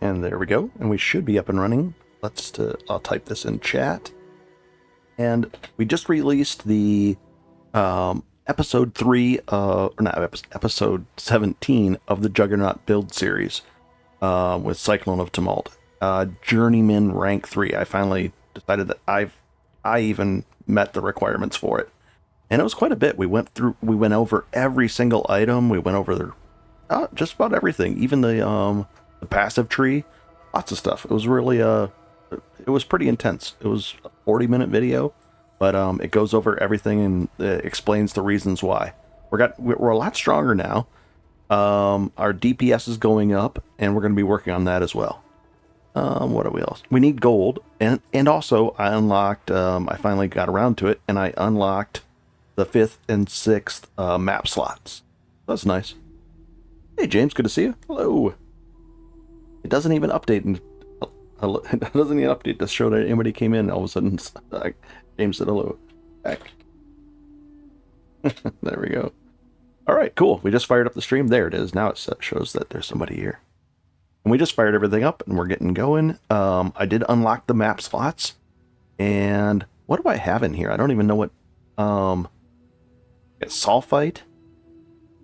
And there we go. And we should be up and running. I'll type this in chat. And we just released the episode 3, or not episode 17 of the Juggernaut build series with Cyclone of Tumult. Journeyman rank 3. I finally decided that I even met the requirements for it. And it was quite a bit. We went over every single item. We went over just about everything, even the passive tree, lots of stuff. It was really it was pretty intense. It was a 40-minute video, but it goes over everything and explains the reasons why. We're a lot stronger now. Our DPS is going up, and we're going to be working on that as well. What are we else? We need gold, and also I unlocked. I finally got around to it, and I unlocked the 5th and 6th map slots. That's nice. Hey James, good to see you. Hello. It doesn't even update, it doesn't even update to show that anybody came in. All of a sudden, James said hello. Back. There we go. All right, cool. We just fired up the stream. There it is. Now it shows that there's somebody here. And we just fired everything up, and we're getting going. I did unlock the map slots. And what do I have in here? I don't even know what. Sulfite.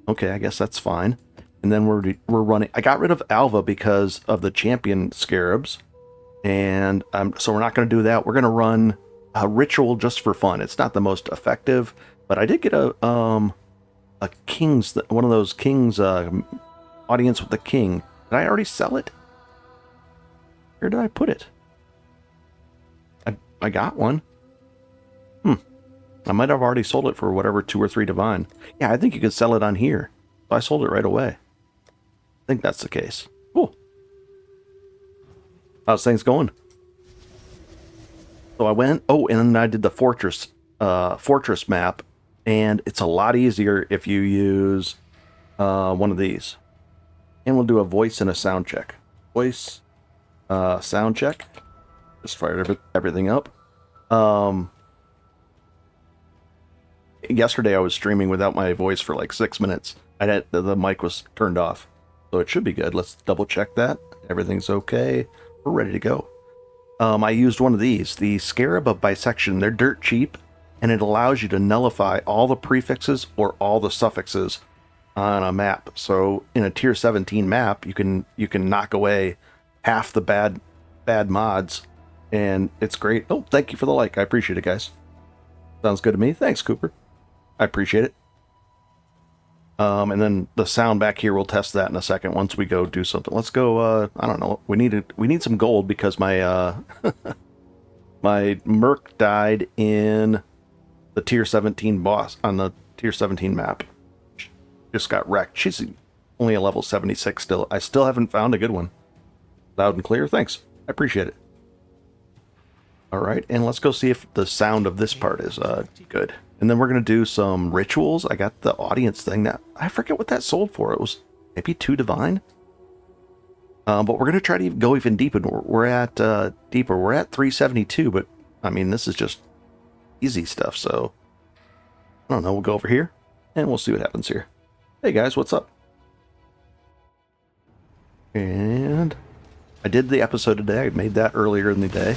Okay, I guess that's fine. And then we're running. I got rid of Alva because of the champion scarabs, and so we're not going to do that. We're going to run a ritual just for fun. It's not the most effective, but I did get a king's, one of those king's audience with the king. Did I already sell it? Where did I put it? I got one. I might have already sold it for whatever 2 or 3 divine. Yeah, I think you could sell it on here. So I sold it right away. I think that's the case. Cool. How's things going? So I went, and then I did the fortress map, and it's a lot easier if you use one of these. And we'll do a voice and a sound check. Voice, sound check. Just fired everything up. Yesterday I was streaming without my voice for like 6 minutes. The mic was turned off. So it should be good. Let's double check that. Everything's okay. We're ready to go. I used one of these, the Scarab of Bisection. They're dirt cheap, and it allows you to nullify all the prefixes or all the suffixes on a map. So in a tier 17 map, you can knock away half the bad mods, and it's great. Oh, thank you for the like. I appreciate it, guys. Sounds good to me. Thanks, Cooper. I appreciate it. And then the sound back here, we'll test that in a second once we go do something. Let's go, I don't know. We need some gold because my my Merc died in the tier 17 boss on the tier 17 map. Just got wrecked. She's only a level 76 still. I still haven't found a good one. Loud and clear. Thanks. I appreciate it. All right, and let's go see if the sound of this part is good. And then we're going to do some rituals. I got the audience thing. That I forget what that sold for. It was maybe 2 divine. But we're going to try to go even deeper. We're at deeper. We're at 372, but I mean, this is just easy stuff. So I don't know. We'll go over here and we'll see what happens here. Hey guys, what's up? And I did the episode today. I made that earlier in the day.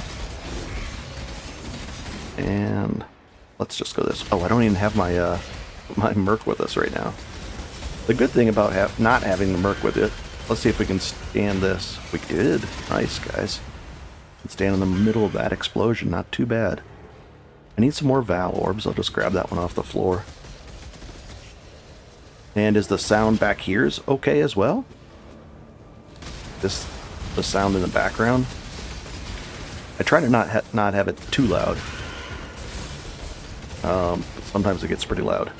And let's just go this. Oh, I don't even have my my Merc with us right now. The good thing about not having the Merc with it, let's see if we can stand this. We did. Nice, guys. And stand in the middle of that explosion. Not too bad. I need some more Val Orbs. I'll just grab that one off the floor. And is the sound back here okay as well? The sound in the background. I try to not have it too loud. Sometimes it gets pretty loud.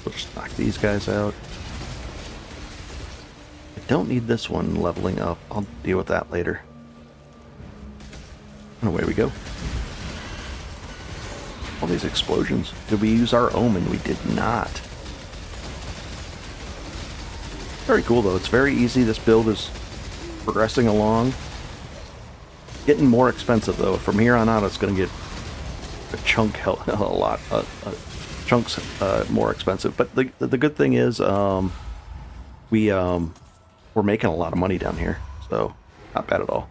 We'll just knock these guys out. I don't need this one leveling up. I'll deal with that later. And away we go. All these explosions. Did we use our Omen? We did not. Very cool though. It's very easy. This build is progressing along. Getting more expensive though. From here on out, it's going to get a chunk, chunks more expensive. But the good thing is, we we're making a lot of money down here, so not bad at all.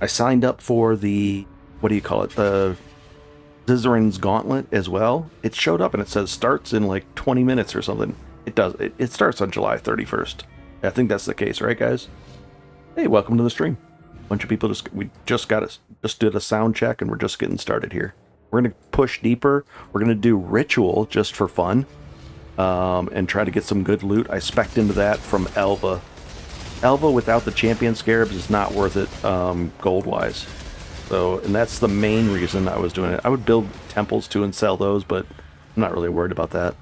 I signed up for the, what do you call it, the Scissorin's Gauntlet as well. It showed up and it says starts in like 20 minutes or something. It does. It starts on July 31st. I think that's the case, right, guys? Hey, welcome to the stream. Bunch of people we just did a sound check and we're just getting started here. We're gonna push deeper. We're gonna do ritual just for fun, and try to get some good loot. I spec'd into that from Elva. Elva without the champion scarabs is not worth it, gold wise. So, and that's the main reason I was doing it. I would build temples too and sell those, but I'm not really worried about that.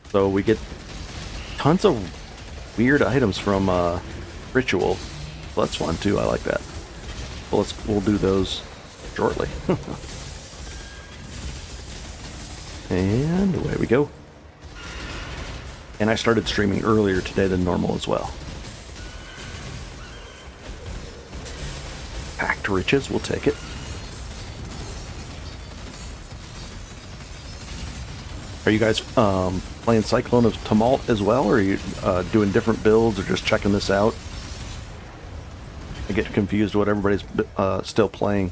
So we get tons of weird items from ritual. Well, that's fun too. I like that. Well, we'll do those shortly. And away we go. And I started streaming earlier today than normal as well. Packed riches, we'll take it. Are you guys playing Cyclone of Tumult as well, or are you doing different builds, or just checking this out? I get confused what everybody's still playing.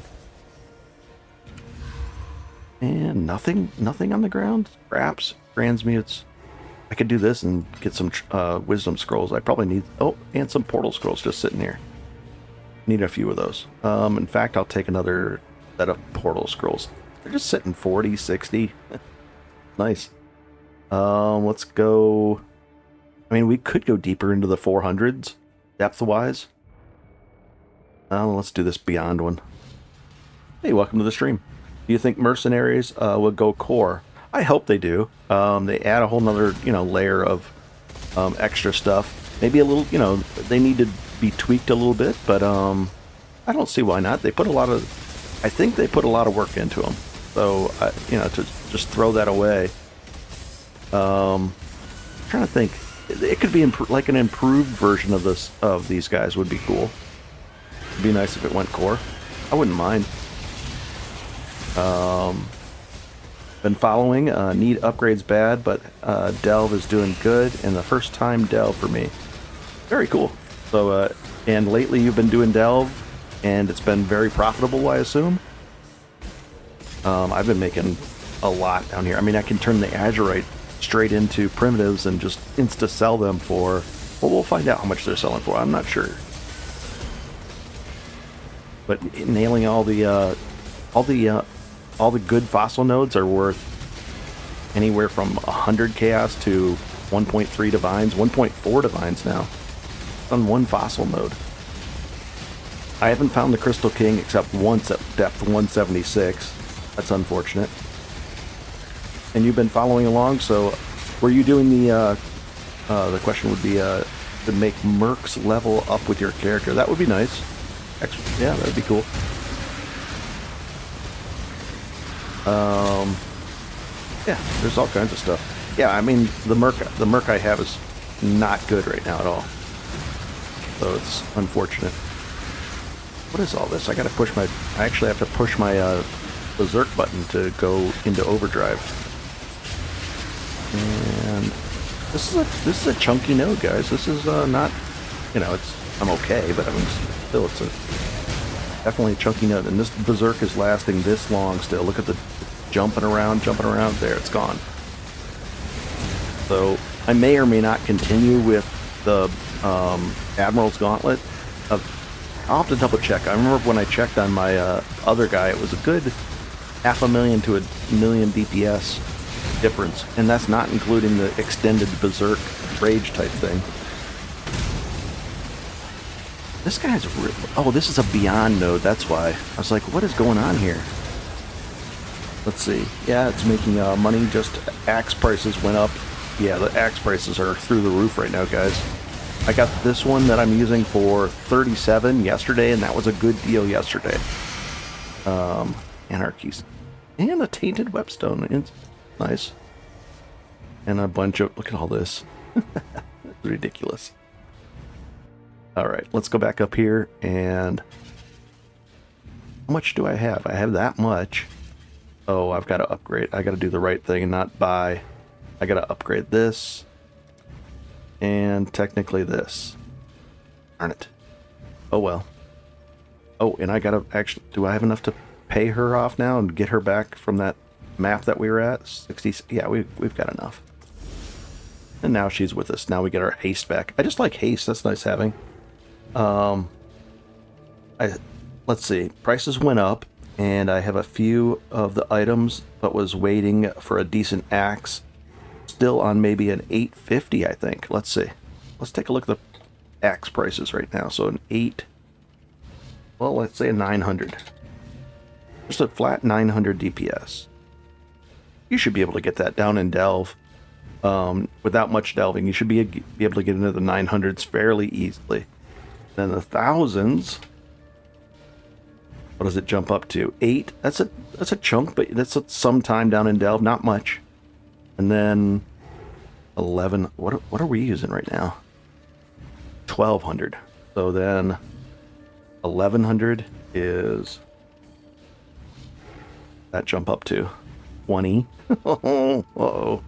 And nothing on the ground. Perhaps transmutes. I could do this and get some wisdom scrolls. I probably need, oh, and some portal scrolls just sitting here. Need a few of those. In fact, I'll take another set of portal scrolls. They're just sitting 40, 60. Nice. Let's go. I mean, we could go deeper into the 400s, depth-wise. Let's do this beyond one. Hey, welcome to the stream. Do you think mercenaries will go core? I hope they do. They add a whole nother, layer of extra stuff. Maybe a little, they need to be tweaked a little bit, but I don't see why not. They put I think they put a lot of work into them. So, to just throw that away. I'm trying to think. It could be like an improved version of these guys would be cool. It'd be nice if it went core. I wouldn't mind. Been following. Need upgrades bad, but Delve is doing good, and the first time Delve for me. Very cool. So, and lately you've been doing Delve, and it's been very profitable, I assume. I've been making a lot down here. I mean, I can turn the Azurite straight into primitives and just insta-sell them for, well, we'll find out how much they're selling for. I'm not sure. But nailing all the good fossil nodes are worth anywhere from 100 chaos to 1.3 divines, 1.4 divines now on one fossil node. I haven't found the Crystal King except once at depth 176. That's unfortunate. And you've been following along, so were you doing the question would be to make mercs level up with your character? That would be nice. Yeah, that would be cool. Yeah, there's all kinds of stuff. Yeah, I mean, the merc I have is not good right now at all. So it's unfortunate. What is all this? I actually have to push my berserk button to go into overdrive. And this is a chunky node, guys. This is not, I'm okay, but I mean, still, it's definitely a chunky node. And this berserk is lasting this long still. Look at the jumping around. There, it's gone. So I may or may not continue with the Admiral's Gauntlet. I'll have to double check. I remember when I checked on my other guy, it was a good 500,000 to 1,000,000 DPS difference, and that's not including the extended berserk rage type thing. This guy's oh, this is a beyond node, that's why. I was like, what is going on here? Let's see. Yeah, it's making money, just axe prices went up. Yeah, the axe prices are through the roof right now, guys. I got this one that I'm using for 37 yesterday, and that was a good deal yesterday. Anarchies. And a tainted webstone. It's nice. And a bunch of... Look at all this. It's ridiculous. Alright, let's go back up here, and... How much do I have? I have that much. Oh, I've got to upgrade. I got to do the right thing and not buy. I got to upgrade this. and technically this. Darn it. Oh well. Oh, and I gotta actually, do I have enough to pay her off now and get her back from that map that we were at? 60, yeah, we've got enough. And now she's with us. Now we get our haste back. I just like haste. That's nice having. Let's see. Prices went up, and I have a few of the items, but was waiting for a decent axe. Still on maybe an 850, I think. Let's see. Let's take a look at the axe prices right now. So an 8. Well, let's say a 900. Just a flat 900 DPS. You should be able to get that down in Delve. Without much delving, you should be able to get into the 900s fairly easily. Then the thousands. What does it jump up to? 8. That's a chunk, but that's some time down in Delve, not much. And then 11. What are we using right now? 1200. So then 1100 is that jump up to 20. Uh-oh.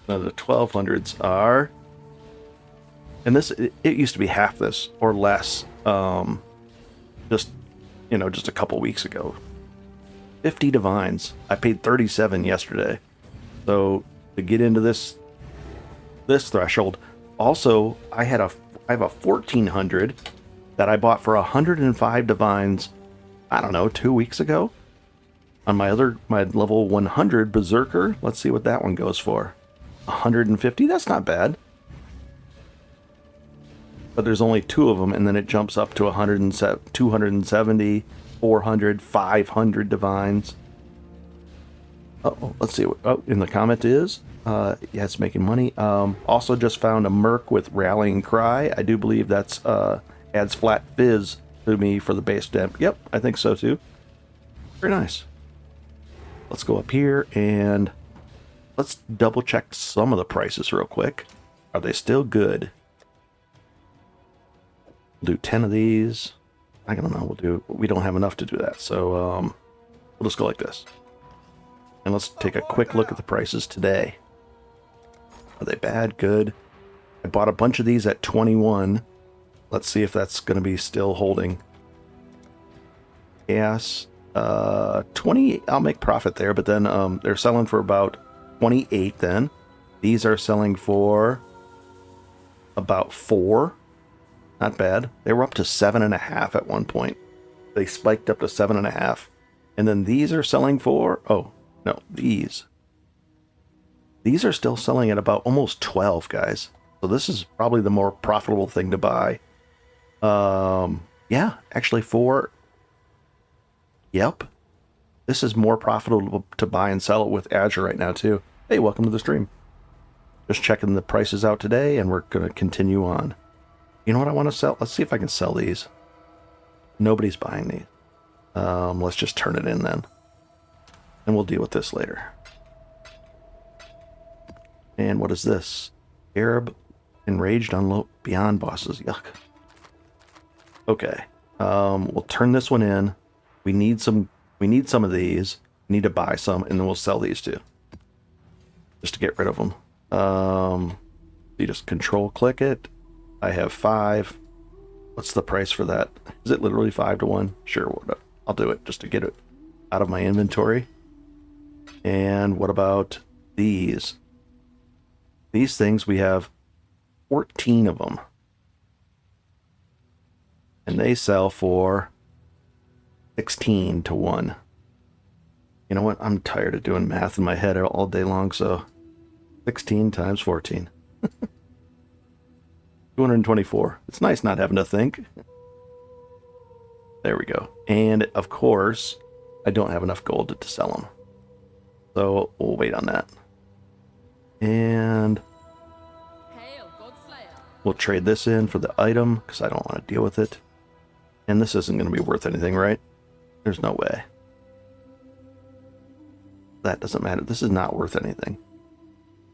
Now the 1200s are, and this, it used to be half this or less, just a couple weeks ago. 50 divines. I paid 37 yesterday. So to get into this threshold, also I have a 1400 that I bought for 105 divines, I don't know, 2 weeks ago. On my level 100 Berserker, let's see what that one goes for. 150, that's not bad. But there's only 2 of them, and then it jumps up to 270, 400, 500 divines. Let's see what in the comment is. Yeah, it's making money. Also just found a Merc with Rallying Cry. I do believe that's adds flat fizz to me for the base stamp. Yep, I think so too. Very nice. Let's go up here and let's double check some of the prices real quick. Are they still good? We'll do 10 of these. I don't know. We don't have enough to do that. So we'll just go like this. And let's take a quick look at the prices today. Are they bad? Good. I bought a bunch of these at 21. Let's see if that's going to be still holding. Yes. 20, I'll make profit there, but then they're selling for about 28 then. These are selling for about 4. Not bad. They were up to 7.5 at one point. They spiked up to 7.5. And then these are selling for, oh, no, these are still selling at about almost 12, guys. So this is probably the more profitable thing to buy. Yeah, actually 4. Yep. This is more profitable to buy and sell it with Azure right now, too. Hey, welcome to the stream. Just checking the prices out today, and we're going to continue on. You know what I want to sell? Let's see if I can sell these. Nobody's buying these. Let's just turn it in then. And we'll deal with this later. And what is this? Arab enraged on beyond bosses. Yuck. Okay. We'll turn this one in. We need some of these. We need to buy some, and then we'll sell these too. Just to get rid of them. You just control click it. I have 5. What's the price for that? Is it literally 5 to 1? Sure, I'll do it just to get it out of my inventory. And what about these? These things, we have 14 of them. And they sell for 16 to 1. You know what? I'm tired of doing math in my head all day long, so 16 times 14. 224. It's nice not having to think. There we go. And, of course, I don't have enough gold to sell them. So, we'll wait on that. And we'll trade this in for the item, because I don't want to deal with it. And this isn't going to be worth anything, right? There's no way. That doesn't matter. This is not worth anything.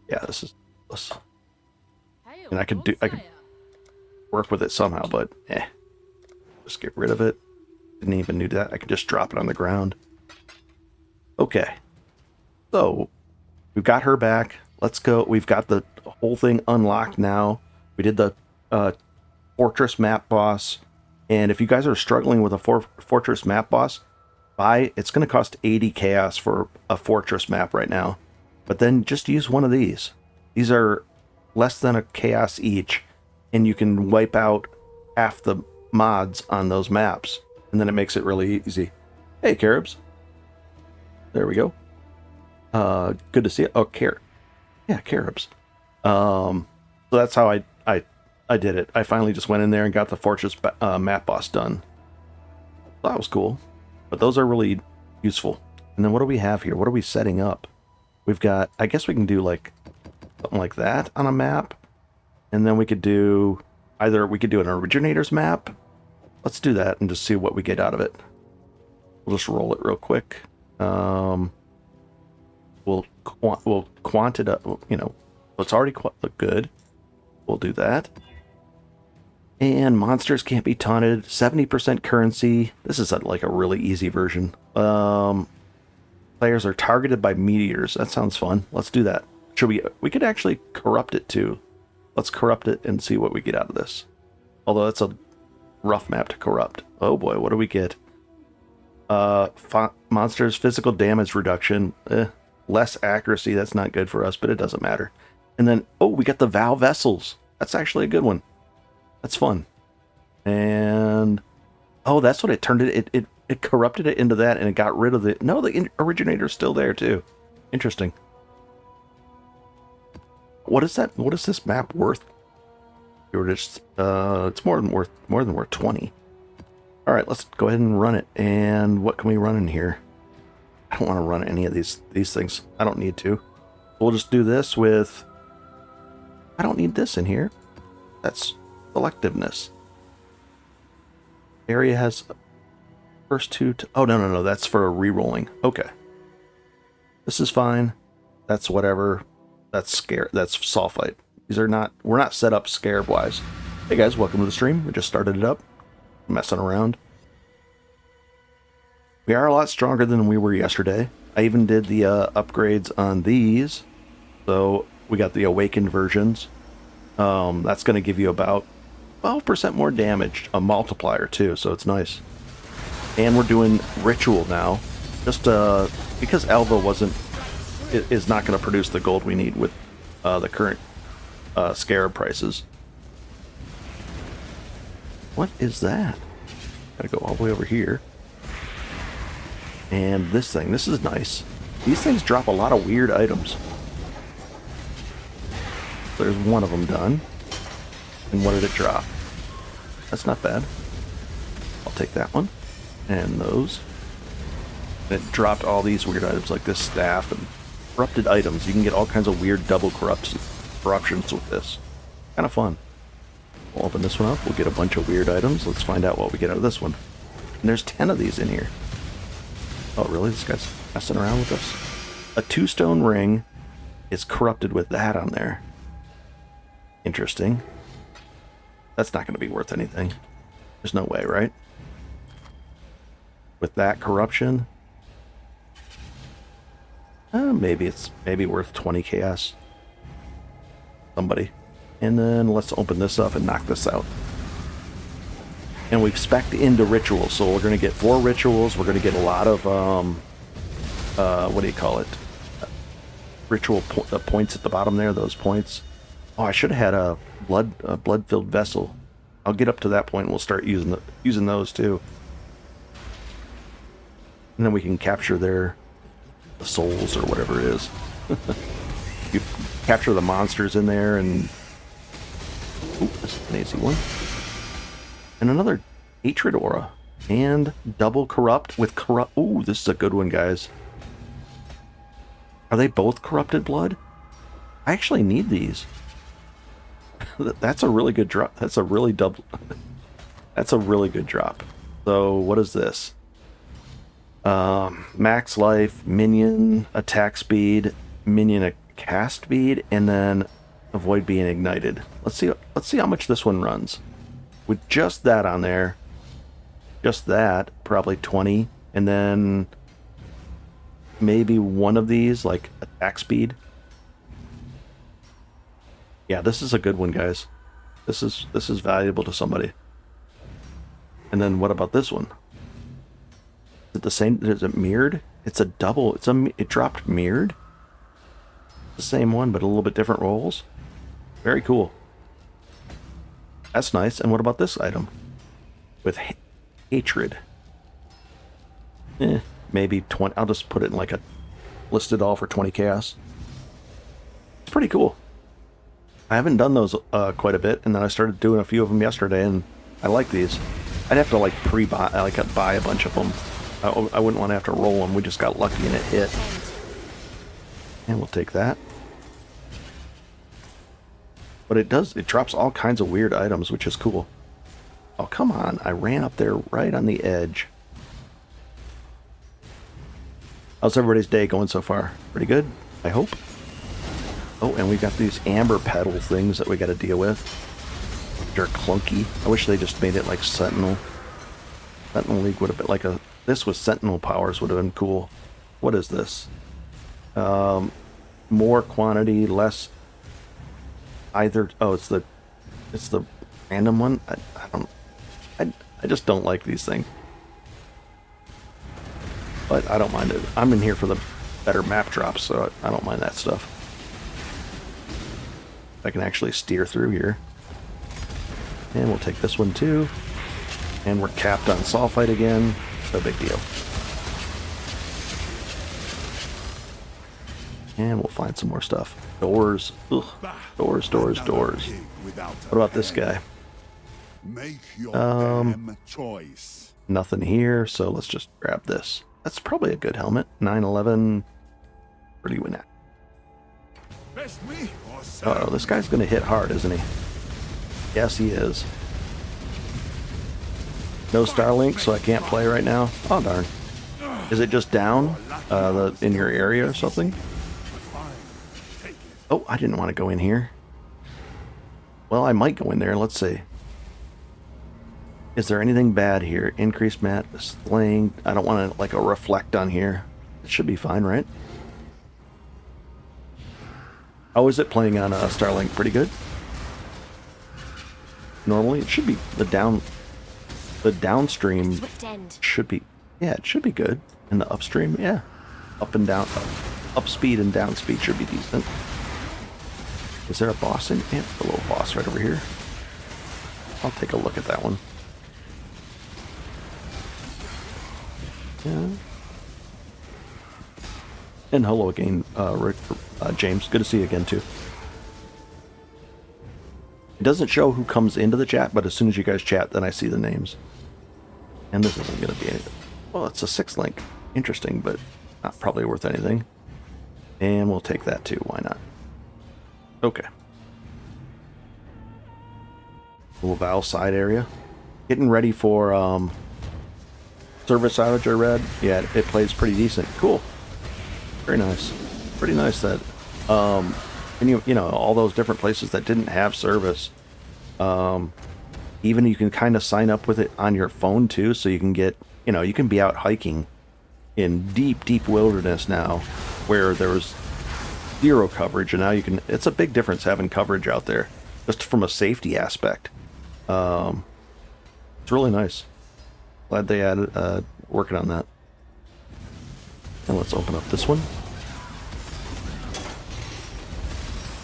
Yeah, this is... And I could work with it somehow, but just get rid of it. Didn't even do that. I could just drop it on the ground. Okay. So, we've got her back. Let's go. We've got the whole thing unlocked now. We did the fortress map boss, and if you guys are struggling with a fortress map boss, it's going to cost 80 chaos for a fortress map right now. But then just use one of these. These are less than a chaos each, and you can wipe out half the mods on those maps, and then it makes it really easy. Hey, Caribs. There we go. Good to see it. Oh, yeah, Caribs. So that's how I did it. I finally just went in there and got the fortress map boss done. That was cool. But those are really useful. And then what do we have here? What are we setting up? We've got, I guess we can do like something like that on a map. And then we could do an originator's map. Let's do that and just see what we get out of it. We'll just roll it real quick. We'll quant it up, you know, it's already good. We'll do that. And monsters can't be taunted. 70% currency. This is like a really easy version. Players are targeted by meteors. That sounds fun. Let's do that. We could actually corrupt it too. Let's corrupt it and see what we get out of this. Although that's a rough map to corrupt. Oh boy, what do we get? Monsters physical damage reduction. Less accuracy. That's not good for us, but it doesn't matter. And then, oh, we got the Vow Vessels. That's actually a good one. That's fun. And oh, that's what it turned it. It corrupted it into that, and it got rid of the. No, the originator's still there too. Interesting. What is that? What is this map worth? It's more than worth 20. All right, let's go ahead and run it. And what can we run in here? I don't want to run any of these things. I don't need to. We'll just do this with. I don't need this in here. That's selectiveness. Area has first two. Oh no, that's for re-rolling. Okay, this is fine. That's whatever. That's scare. That's sulfite. These are not. We're not set up scarab wise. Hey guys, welcome to the stream. We just started it up. Messing around. We are a lot stronger than we were yesterday. I even did the upgrades on these. So we got the awakened versions. That's going to give you about 12% more damage, a multiplier too, so it's nice. And we're doing ritual now, just because Alva is not going to produce the gold we need with the current scarab prices. What is that? Gotta go all the way over here. And this is nice. These things drop a lot of weird items. There's one of them done. And what did it drop? That's not bad. I'll take that one. And those. And it dropped all these weird items like this staff and corrupted items. You can get all kinds of weird double corruptions with this. Kind of fun. We'll open this one up. We'll get a bunch of weird items. Let's find out what we get out of this one. And there's 10 of these in here. Oh, really? This guy's messing around with us? A 2-stone ring is corrupted with that on there. Interesting. That's not going to be worth anything. There's no way, right? With that corruption? Maybe it's worth 20 chaos. Somebody. And then let's open this up and knock this out. And we've spec'd into rituals, so we're going to get 4 rituals. We're going to get a lot of, what do you call it? Ritual points at the bottom there, those points. Oh, I should have had a blood-filled vessel. I'll get up to that point and we'll start using those too. And then we can capture the souls or whatever it is. You capture the monsters in there and... Ooh, this is an easy one. And another hatred aura. And double corrupt with corrupt... Ooh, this is a good one, guys. Are they both corrupted blood? I actually need these. That's a really good drop. That's a really good drop. So, what is this? Max life, minion attack speed, minion cast speed, and then avoid being ignited. Let's see how much this one runs. With just that on there, just that, probably 20, and then maybe one of these, like attack speed. Yeah, this is a good one, guys. This is valuable to somebody. And then what about this one? Is it the same? Is it mirrored? It's a double. It dropped mirrored. The same one, but a little bit different rolls. Very cool. That's nice. And what about this item? With hatred. Maybe 20. I'll just put it in like a listed all for 20 chaos. It's pretty cool. I haven't done those quite a bit, and then I started doing a few of them yesterday, and I like these. I'd have to like pre-buy, buy a bunch of them. I wouldn't want to have to roll them. We just got lucky and it hit. And we'll take that. But it drops all kinds of weird items, which is cool. Oh, come on. I ran up there right on the edge. How's everybody's day going so far? Pretty good, I hope. Oh, and we got these amber petal things that we got to deal with. They're clunky. I wish they just made it like Sentinel. Sentinel League would have been like a... This with Sentinel powers would have been cool. What is this? More quantity, less... Either... Oh, it's the random one? I just don't like these things. But I don't mind it. I'm in here for the better map drops, so I don't mind that stuff. I can actually steer through here. And we'll take this one too. And we're capped on Sulfite again. No big deal. And we'll find some more stuff. Doors. Ugh. Doors. What about this guy? Nothing here, so let's just grab this. That's probably a good helmet. 911. Where do you win at? Oh, this guy's gonna hit hard, isn't he? Yes, he is. No Starlink, so I can't play right now. Oh, darn. Is it just down in your area or something? Oh, I didn't want to go in here. Well, I might go in there. Let's see. Is there anything bad here? Increased mat, slaying. I don't want to, like, a reflect on here. It should be fine, right? How is it playing on Starlink? Pretty good. Normally, it should be the downstream should be, yeah, it should be good. And the upstream, yeah, up and down, up speed and down speed should be decent. Is there a boss in? Yeah, a little boss right over here. I'll take a look at that one. Yeah. And hello again, James. Good to see you again too. It doesn't show who comes into the chat, but as soon as you guys chat, then I see the names. And this isn't going to be anything. Well, it's a 6 link. Interesting, but not probably worth anything. And we'll take that too. Why not? Okay. Little valve side area. Getting ready for service outage, I read. Yeah, it plays pretty decent. Cool. Very nice. Pretty nice that... and you know, all those different places that didn't have service, even you can kind of sign up with it on your phone too, so you can get, you know, you can be out hiking in deep wilderness now where there was zero coverage, and now you can, it's a big difference having coverage out there just from a safety aspect. It's really nice. Glad they added working on that. And let's open up this one.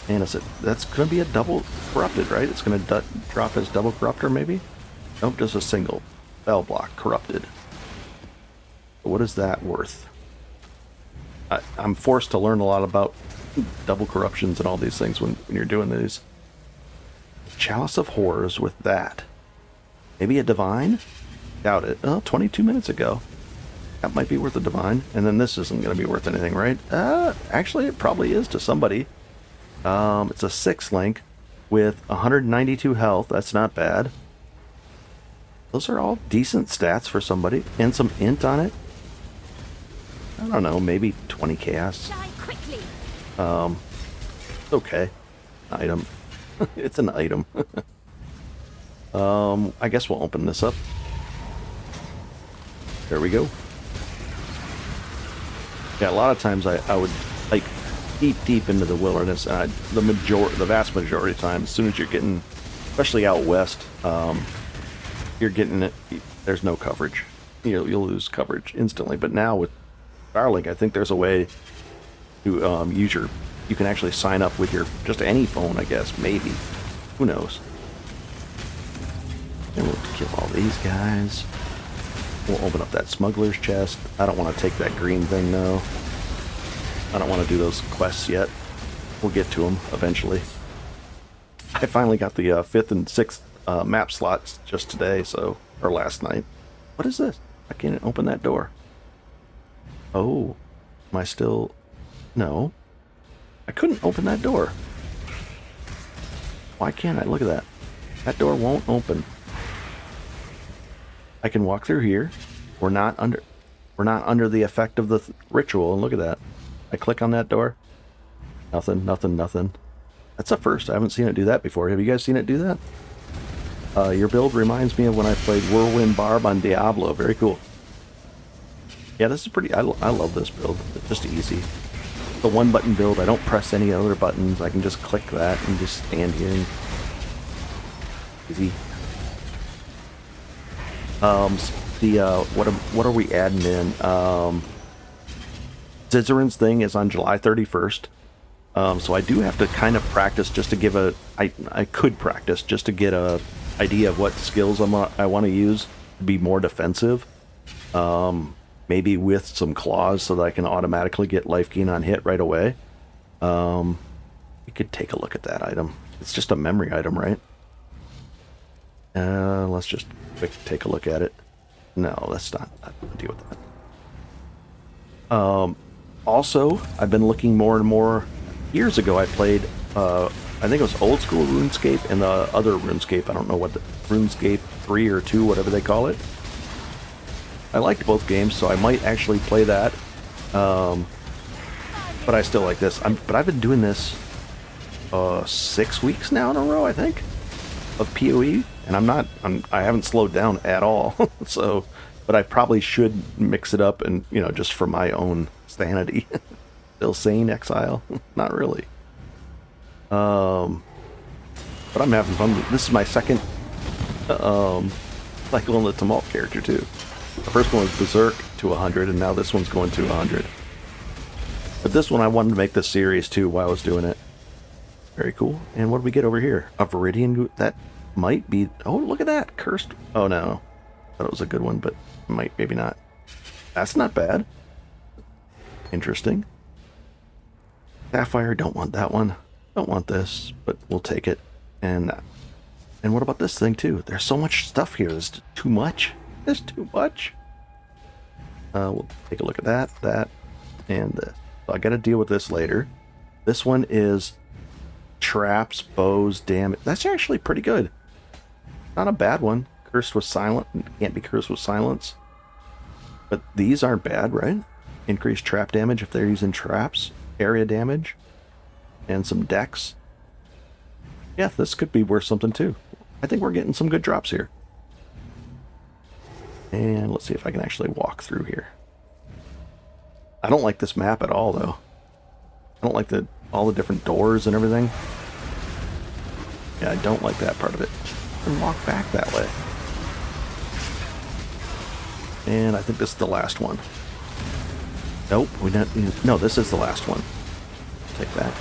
And is it, that's going to be a double corrupted, right? It's going to drop as double corruptor, maybe? Nope, just a single. Bell block, corrupted. What is that worth? I'm forced to learn a lot about double corruptions and all these things when you're doing these. Chalice of Horrors with that. Maybe a divine? Doubt it. Oh, 22 minutes ago. That might be worth a divine. And then this isn't going to be worth anything, right? Actually, it probably is to somebody. It's a 6 link with 192 health. That's not bad. Those are all decent stats for somebody. And some int on it. I don't know, maybe 20 chaos. Okay. Item. It's an item. I guess we'll open this up. There we go. Yeah, a lot of times I would, like, deep into the wilderness, and the vast majority of the time, as soon as you're getting especially out west. You're getting it. There's no coverage. You'll lose coverage instantly. But now with Starlink, I think there's a way to use your. You can actually sign up with your just any phone, I guess. Maybe. Who knows? And we'll kill all these guys. We'll open up that smuggler's chest. I don't want to take that green thing though. I don't want to do those quests yet. We'll get to them eventually. I finally got the 5th and 6th map slots just today, or last night. What is this? I can't open that door. Oh, am I still... No. I couldn't open that door. Why can't I? Look at that. That door won't open. I can walk through here. We're not under the effect of the ritual, and look at that. I click on that door. Nothing, nothing, nothing. That's a first. I haven't seen it do that before. Have you guys seen it do that? Your build reminds me of when I played Whirlwind Barb on Diablo. Very cool. Yeah, this is pretty... I love this build. It's just easy. The one-button build. I don't press any other buttons. I can just click that and just stand here and... Easy. What are we adding in? Scissorin's thing is on July 31st. So I do have to kind of practice just to give a... I could practice just to get a idea of what skills I want to use to be more defensive. Maybe with some claws so that I can automatically get life gain on hit right away. You could take a look at that item. It's just a memory item, right? Let's just quick take a look at it. No, let's not deal with that. Also, I've been looking more and more. Years ago, I played, I think it was old school RuneScape and the other RuneScape. I don't know what the RuneScape 3 or 2, whatever they call it. I liked both games, so I might actually play that. But I still like this. But I've been doing this 6 weeks now in a row, I think, of PoE, and I haven't slowed down at all. So, but I probably should mix it up, and just for my own sanity. Still sane, Exile? Not really. But I'm having fun. This is my second Cyclone of Tumult character too. The first one was Berserk to 100, and now this one's going to 100. But this one I wanted to make this series too while I was doing it. Very cool. And what do we get over here? A Viridian. That might be... Oh, look at that. Cursed. Oh no. Thought it was a good one, but maybe not. That's not bad. Interesting. Sapphire, don't want that one. Don't want this, but we'll take it. And what about this thing too? There's so much stuff here. There's too much. There's too much. We'll take a look at that, and this. So I got to deal with this later. This one is traps, bows, damage. That's actually pretty good. Not a bad one. Cursed with silent. Can't be cursed with silence. But these aren't bad, right? Increased trap damage if they're using traps. Area damage. And some dex. Yeah, this could be worth something too. I think we're getting some good drops here. And let's see if I can actually walk through here. I don't like this map at all, though. I don't like all the different doors and everything. Yeah, I don't like that part of it. And walk back that way. And I think this is the last one. Nope, no, this is the last one. Take that.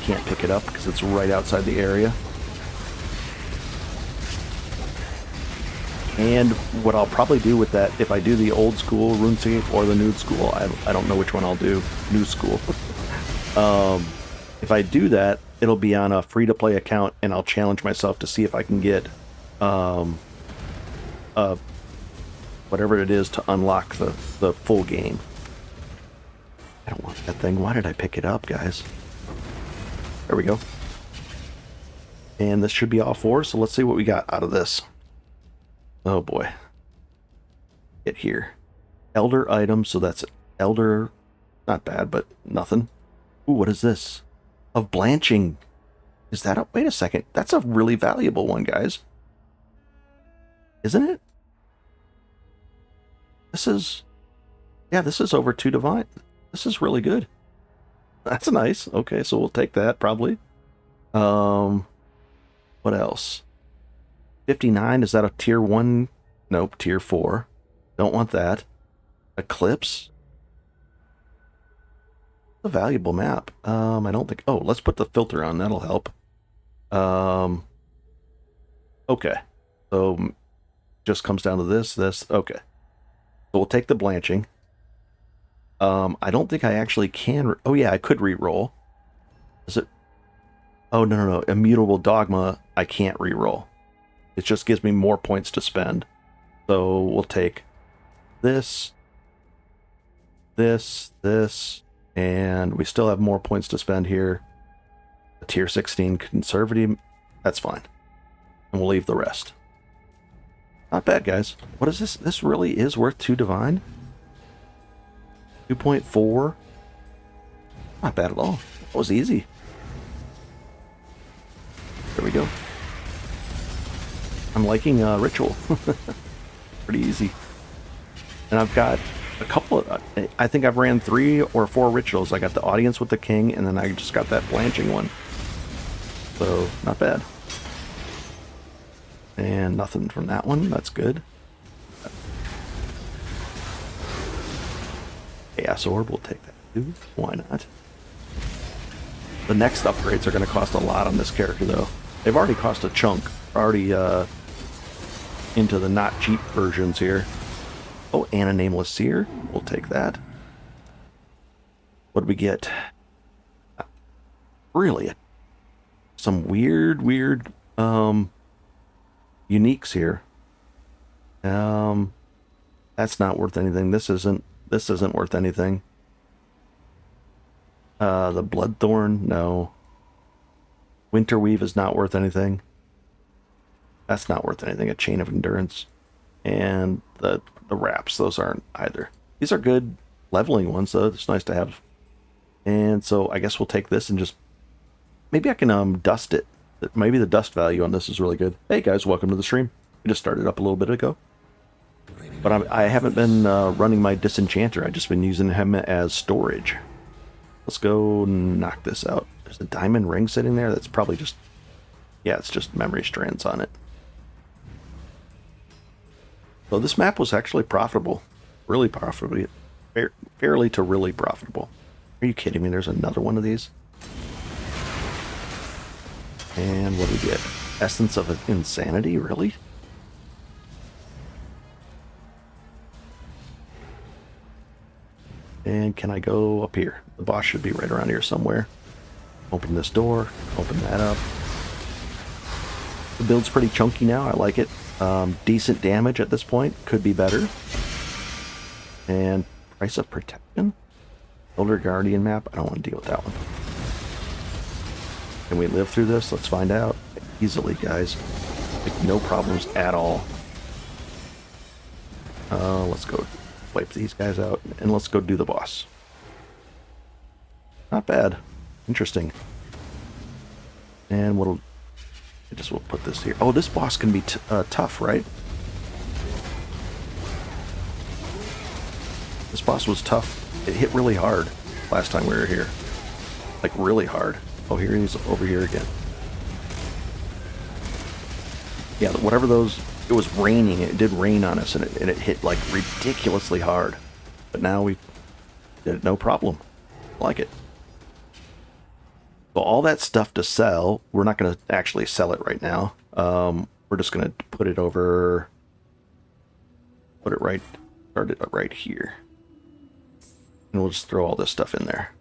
Can't pick it up because it's right outside the area. And what I'll probably do with that, if I do the old school RuneScape or the new school, I don't know which one I'll do. New school. If I do that, it'll be on a free-to-play account, and I'll challenge myself to see if I can get whatever it is to unlock the full game. I don't want that thing. Why did I pick it up, guys? There we go. And this should be all 4, so let's see what we got out of this. Oh boy. Get here. Elder item, so that's Elder, not bad, but nothing. Ooh, what is this? Of blanching. Is that a... Wait a second. That's a really valuable one, guys. Isn't it? This is... Yeah, this is over 2 divine. This is really good. That's nice. Okay, so we'll take that, probably. What What else? 59, is that a tier 1? Nope, tier 4. Don't want that. Eclipse? A valuable map. I don't think... Oh, let's put the filter on. That'll help. Okay. So, just comes down to this. Okay. So we'll take the blanching. I don't think I actually can... Oh, yeah, I could re-roll. Is it... Oh, no. Immutable Dogma, I can't re-roll. It just gives me more points to spend. So we'll take this, and we still have more points to spend here. A tier 16 conservative, that's fine. And we'll leave the rest. Not bad, guys. What is this? This really is worth 2 divine? 2.4? Not bad at all. That was easy. There we go. I'm liking Ritual. Pretty easy. And I've got a couple of... I think I've ran 3 or 4 rituals. I got the Audience with the King, and then I just got that blanching one. So, not bad. And nothing from that one. That's good. Chaos Orb, we'll take that too. Why not? The next upgrades are going to cost a lot on this character, though. They've already cost a chunk. Already into the not cheap versions here. Oh, and a Nameless Seer. We'll take that. What did we get? Really, some weird uniques here. That's not worth anything. This isn't worth anything. The Bloodthorn, no. Winterweave is not worth anything. That's not worth anything. A Chain of Endurance. And the wraps, those aren't either. These are good leveling ones, though. It's nice to have. And so I guess we'll take this and just... Maybe I can dust it. Maybe the dust value on this is really good. Hey guys, welcome to the stream. I just started up a little bit ago. But I haven't been running my Disenchanter. I've just been using him as storage. Let's go knock this out. There's a diamond ring sitting there. That's probably just... Yeah, it's just memory strands on it. So this map was actually profitable. Really profitable. Fairly to really profitable. Are you kidding me? There's another one of these. And what do we get? Essence of Insanity? Really? And can I go up here? The boss should be right around here somewhere. Open this door. Open that up. The build's pretty chunky now. I like it. Decent damage at this point. Could be better. And Price of Protection? Elder Guardian map? I don't want to deal with that one. Can we live through this? Let's find out. Easily, guys. Like, no problems at all. Let's go wipe these guys out. And let's go do the boss. Not bad. Interesting. And we'll put this here. Oh, this boss can be tough, right? This boss was tough. It hit really hard last time we were here. Like, really hard. Oh, here he's over here again. Yeah, whatever those... It was raining. It did rain on us, and it hit, like, ridiculously hard. But now we did it no problem. Like it. So all that stuff to sell, we're not going to actually sell it right now. We're just going to put it over... Start it right here. And we'll just throw all this stuff in there.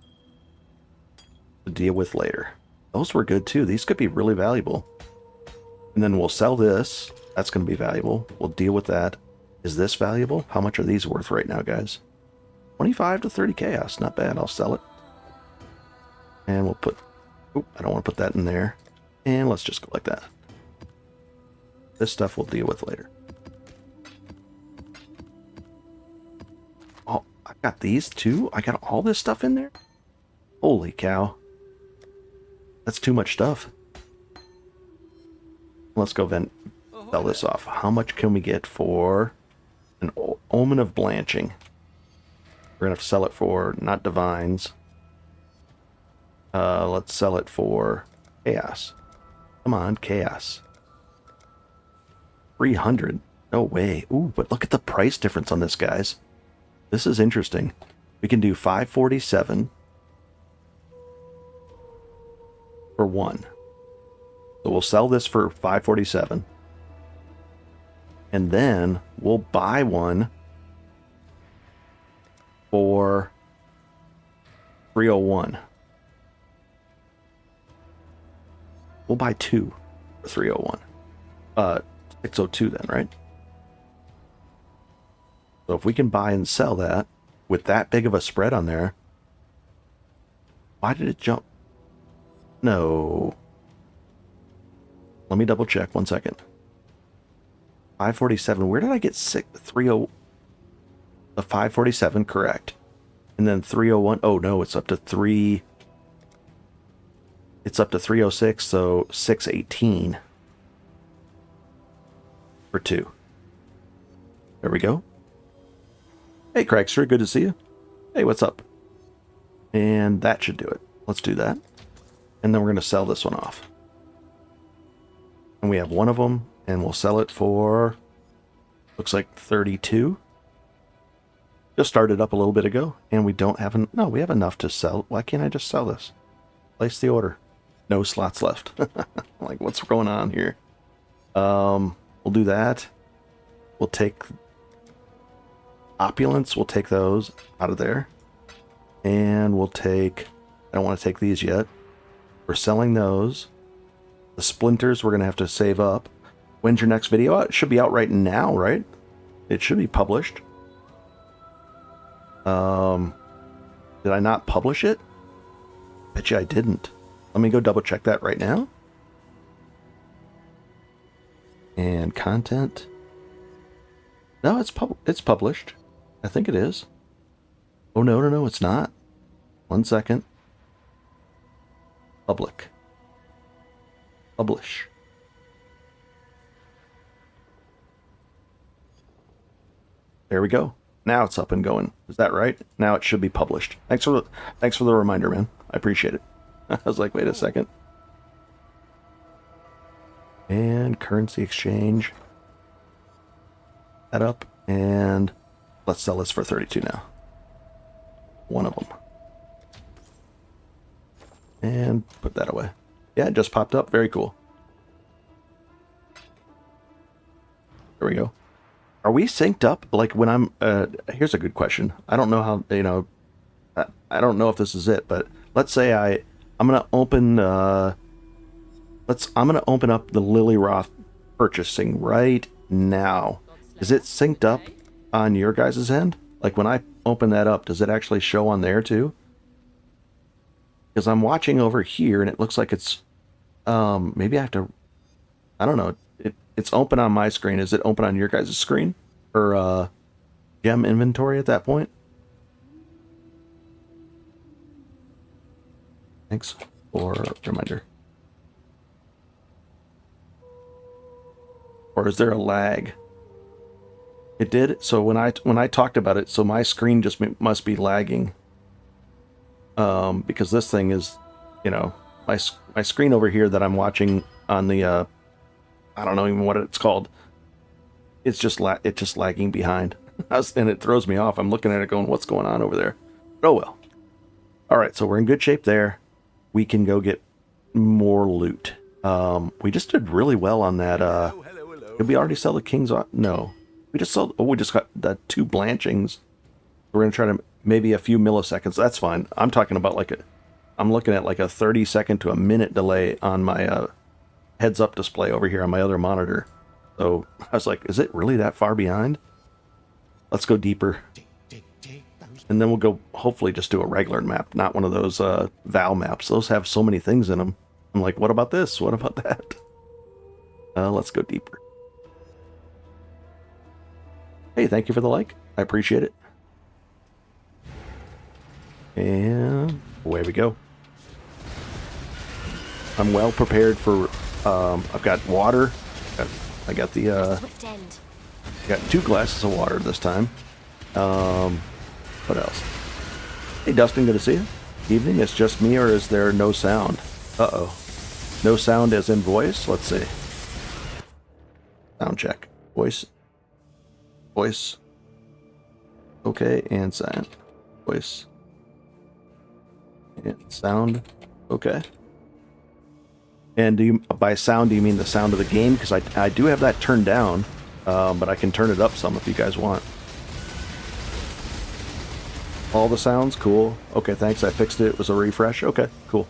To deal with later. Those were good too. These could be really valuable. And then we'll sell this. That's going to be valuable. We'll deal with that. Is this valuable? How much are these worth right now, guys? 25 to 30 chaos. Not bad. I'll sell it. And we'll put... Oop, I don't want to put that in there. And let's just go like that. This stuff we'll deal with later. Oh, I got these too? I got all this stuff in there? Holy cow. That's too much stuff. Let's go sell this off. How much can we get for an Omen of Blanching? We're going to have to sell it for, not divines. Let's sell it for chaos. Come on, chaos. 300. No way. Ooh, but look at the price difference on this, guys. This is interesting. We can do 547 for one. So we'll sell this for 547. And then we'll buy one for 301. We'll buy two for 301. 602 then, right? So if we can buy and sell that with that big of a spread on there, why did it jump? No. Let me double check 1 second. 547. Where did I get 30? The 547, correct. And then 301. Oh no, it's up to 3. It's up to 306, so 618 for two. There we go. Hey, Craigster, good to see you. Hey, what's up? And that should do it. Let's do that. And then we're going to sell this one off. And we have one of them, and we'll sell it for, looks like 32. Just started up a little bit ago, and we don't have, no, we have enough to sell. Why can't I just sell this? Place the order. No slots left. Like, what's going on here? We'll do that. We'll take opulence. We'll take those out of there. And we'll take, I don't want to take these yet. We're selling those. The splinters we're going to have to save up. When's your next video out? It should be out right now, right? It should be published. Did I not publish it? Bet you I didn't. Let me go double check that right now. And content. No, it's published. I think it is. Oh, no, it's not. 1 second. Public. Publish. There we go. Now it's up and going. Is that right? Now it should be published. Thanks for the reminder, man. I appreciate it. I was like, wait a second. And currency exchange. That up. And let's sell this for 32 now. One of them. And put that away. Yeah, it just popped up. Very cool. There we go. Are we synced up? Like when I'm, here's a good question. I don't know how, you know, I don't know if this is it, but let's say I'm going to open, I'm going to open up the Lily Roth purchasing right now. Is it synced up on your guys' end? Like when I open that up, does it actually show on there too? Because I'm watching over here and it looks like it's, maybe I have to, I don't know. It's open on my screen. Is it open on your guys' screen? Or gem inventory at that point? Thanks for a reminder. Or is there a lag? It did. So when I talked about it, so my screen just must be lagging. Because this thing is, you know, my screen over here that I'm watching on the I don't know even what it's called. It's just lagging behind, and it throws me off. I'm looking at it going, what's going on over there? But oh well. All right, so we're in good shape there. We can go get more loot. We just did really well on that. Did we already sell the kings? No, we just sold. Oh, we just got the 2 blanchings. We're gonna try to maybe a few milliseconds. That's fine. I'm talking about like I'm looking at like a 30-second to a minute delay on my heads-up display over here on my other monitor. So I was like, is it really that far behind? Let's go deeper. And then we'll go hopefully just do a regular map, not one of those Val maps. Those have so many things in them. I'm like, what about this? What about that? Let's go deeper. Hey, thank you for the like. I appreciate it. And away we go. I'm well prepared for, I've got water. I got the, got 2 glasses of water this time. What else? Hey, Dustin, good to see you. Evening, it's just me, or is there no sound? Uh-oh. No sound as in voice. Let's see. Sound check. Voice. Voice. Okay, and sound. Voice. And sound. Okay. And do you, by sound, do you mean the sound of the game? Because I do have that turned down, but I can turn it up some if you guys want. All the sounds? Cool. Okay, thanks. I fixed it. It was a refresh. Okay, cool.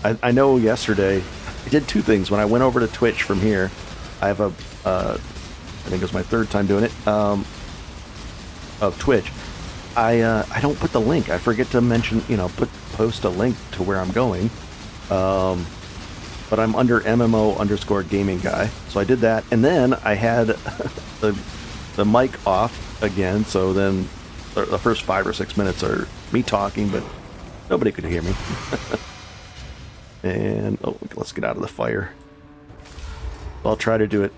I know yesterday I did two things. When I went over to Twitch from here, I have a, I think it was my third time doing it, of Twitch. I don't put the link. I forget to mention, you know, post a link to where I'm going. But I'm under MMO_gaming guy. So I did that. And then I had the mic off again. So then the first 5 or 6 minutes are me talking, but nobody could hear me. And, oh, let's get out of the fire. I'll try to do it,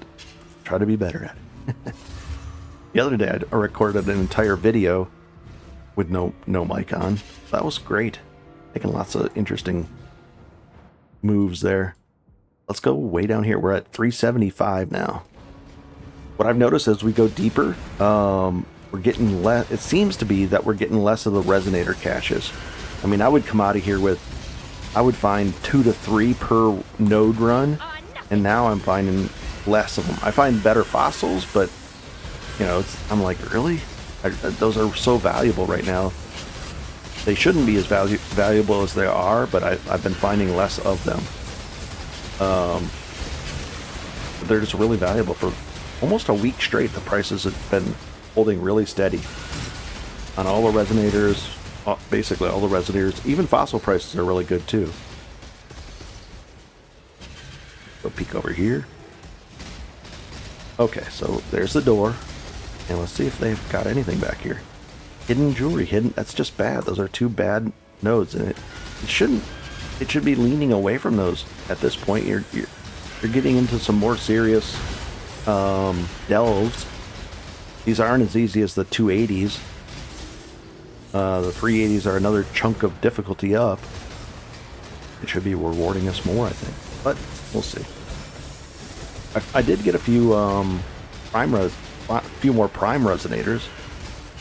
try to be better at it. The other day I recorded an entire video with no mic on. That was great. Making lots of interesting moves there. Let's go way down here. We're at 375 now. What I've noticed as we go deeper, we're getting less. It seems to be that we're getting less of the resonator caches. I mean, I would come out of here with, I would find 2 to 3 per node run, and now I'm finding less of them. I find better fossils, but you know, I'm like, really? Those are so valuable right now. They shouldn't be as valuable as they are, but I've been finding less of them. But they're just really valuable. For almost a week straight, the prices have been holding really steady on all the resonators. Basically all the resonators. Even fossil prices are really good too. Go peek over here. Okay, so there's the door. And let's see if they've got anything back here. Hidden jewelry. That's just bad. Those are 2 bad nodes, and it shouldn't. It should be leaning away from those at this point. You're getting into some more serious delves. These aren't as easy as the 280s. The 380s are another chunk of difficulty up. It should be rewarding us more, I think, but we'll see. I did get a few few more prime resonators,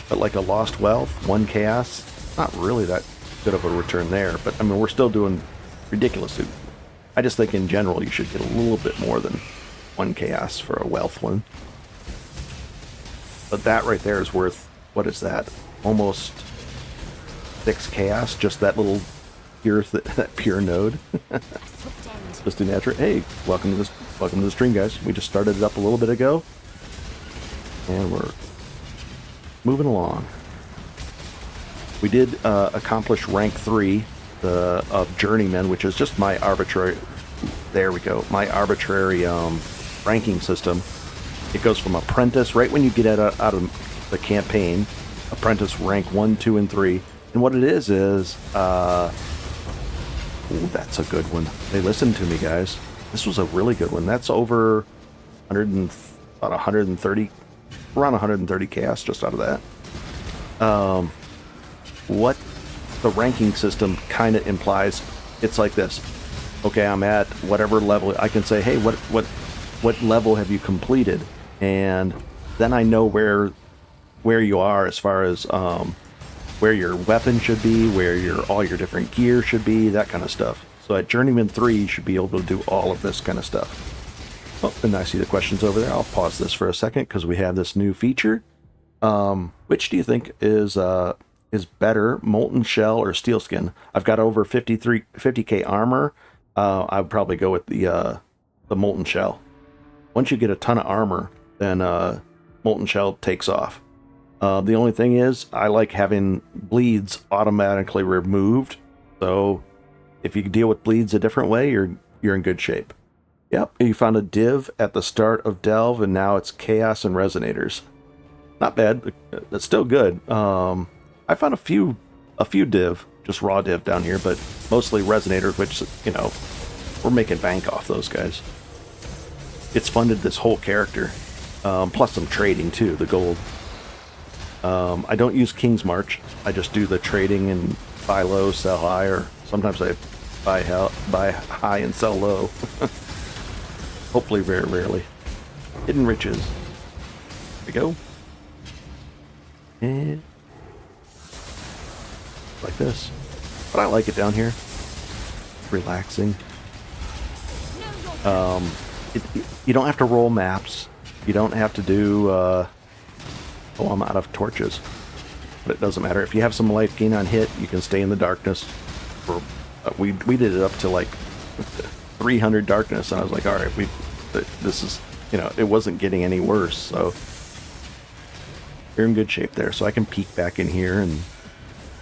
but like a Lost Wealth, 1 chaos, not really that good of a return there. But I mean, we're still doing ridiculous. I just think in general you should get a little bit more than 1 chaos for a wealth one. But that right there is worth, what is that? Almost 6 chaos, just that little pure that pure node. Just do natural. Hey, welcome to the stream, guys. We just started it up a little bit ago, and we're moving along. We did accomplish rank 3 of Journeyman, which is just my arbitrary. There we go. My arbitrary ranking system. It goes from apprentice right when you get out of the campaign. Apprentice rank 1, 2, and 3. And what it is ooh, that's a good one. They listened to me, guys. This was a really good one. That's over 130, around 130 chaos just out of that. What the ranking system kind of implies, it's like this. Okay, I'm at whatever level. I can say, hey, what level have you completed? And then I know where you are as far as where your weapon should be, where all your different gear should be, that kind of stuff. So at Journeyman 3, you should be able to do all of this kind of stuff. Oh, and I see the questions over there. I'll pause this for a second because we have this new feature. Which do you think is better, Molten Shell or Steel Skin? I've got over 50k armor. I would probably go with the Molten Shell. Once you get a ton of armor, then Molten Shell takes off. The only thing is, I like having bleeds automatically removed. So if you deal with bleeds a different way, you're in good shape. Yep, you found a div at the start of Delve, and now it's Chaos and Resonators. Not bad. That's still good. I found a few div, just raw div down here, but mostly Resonators, which, you know, we're making bank off those guys. It's funded this whole character, plus some trading too, the gold. I don't use King's March. I just do the trading and buy low, sell high, or sometimes I buy high and sell low. Hopefully very rarely. Hidden riches. There we go. And like this. But I like it down here. Relaxing. You don't have to roll maps. You don't have to do... oh, I'm out of torches. But it doesn't matter. If you have some life gain on hit, you can stay in the darkness. For we did it up to like 300 darkness, and I was like, all right, this is, you know, it wasn't getting any worse, so you're in good shape there. So I can peek back in here and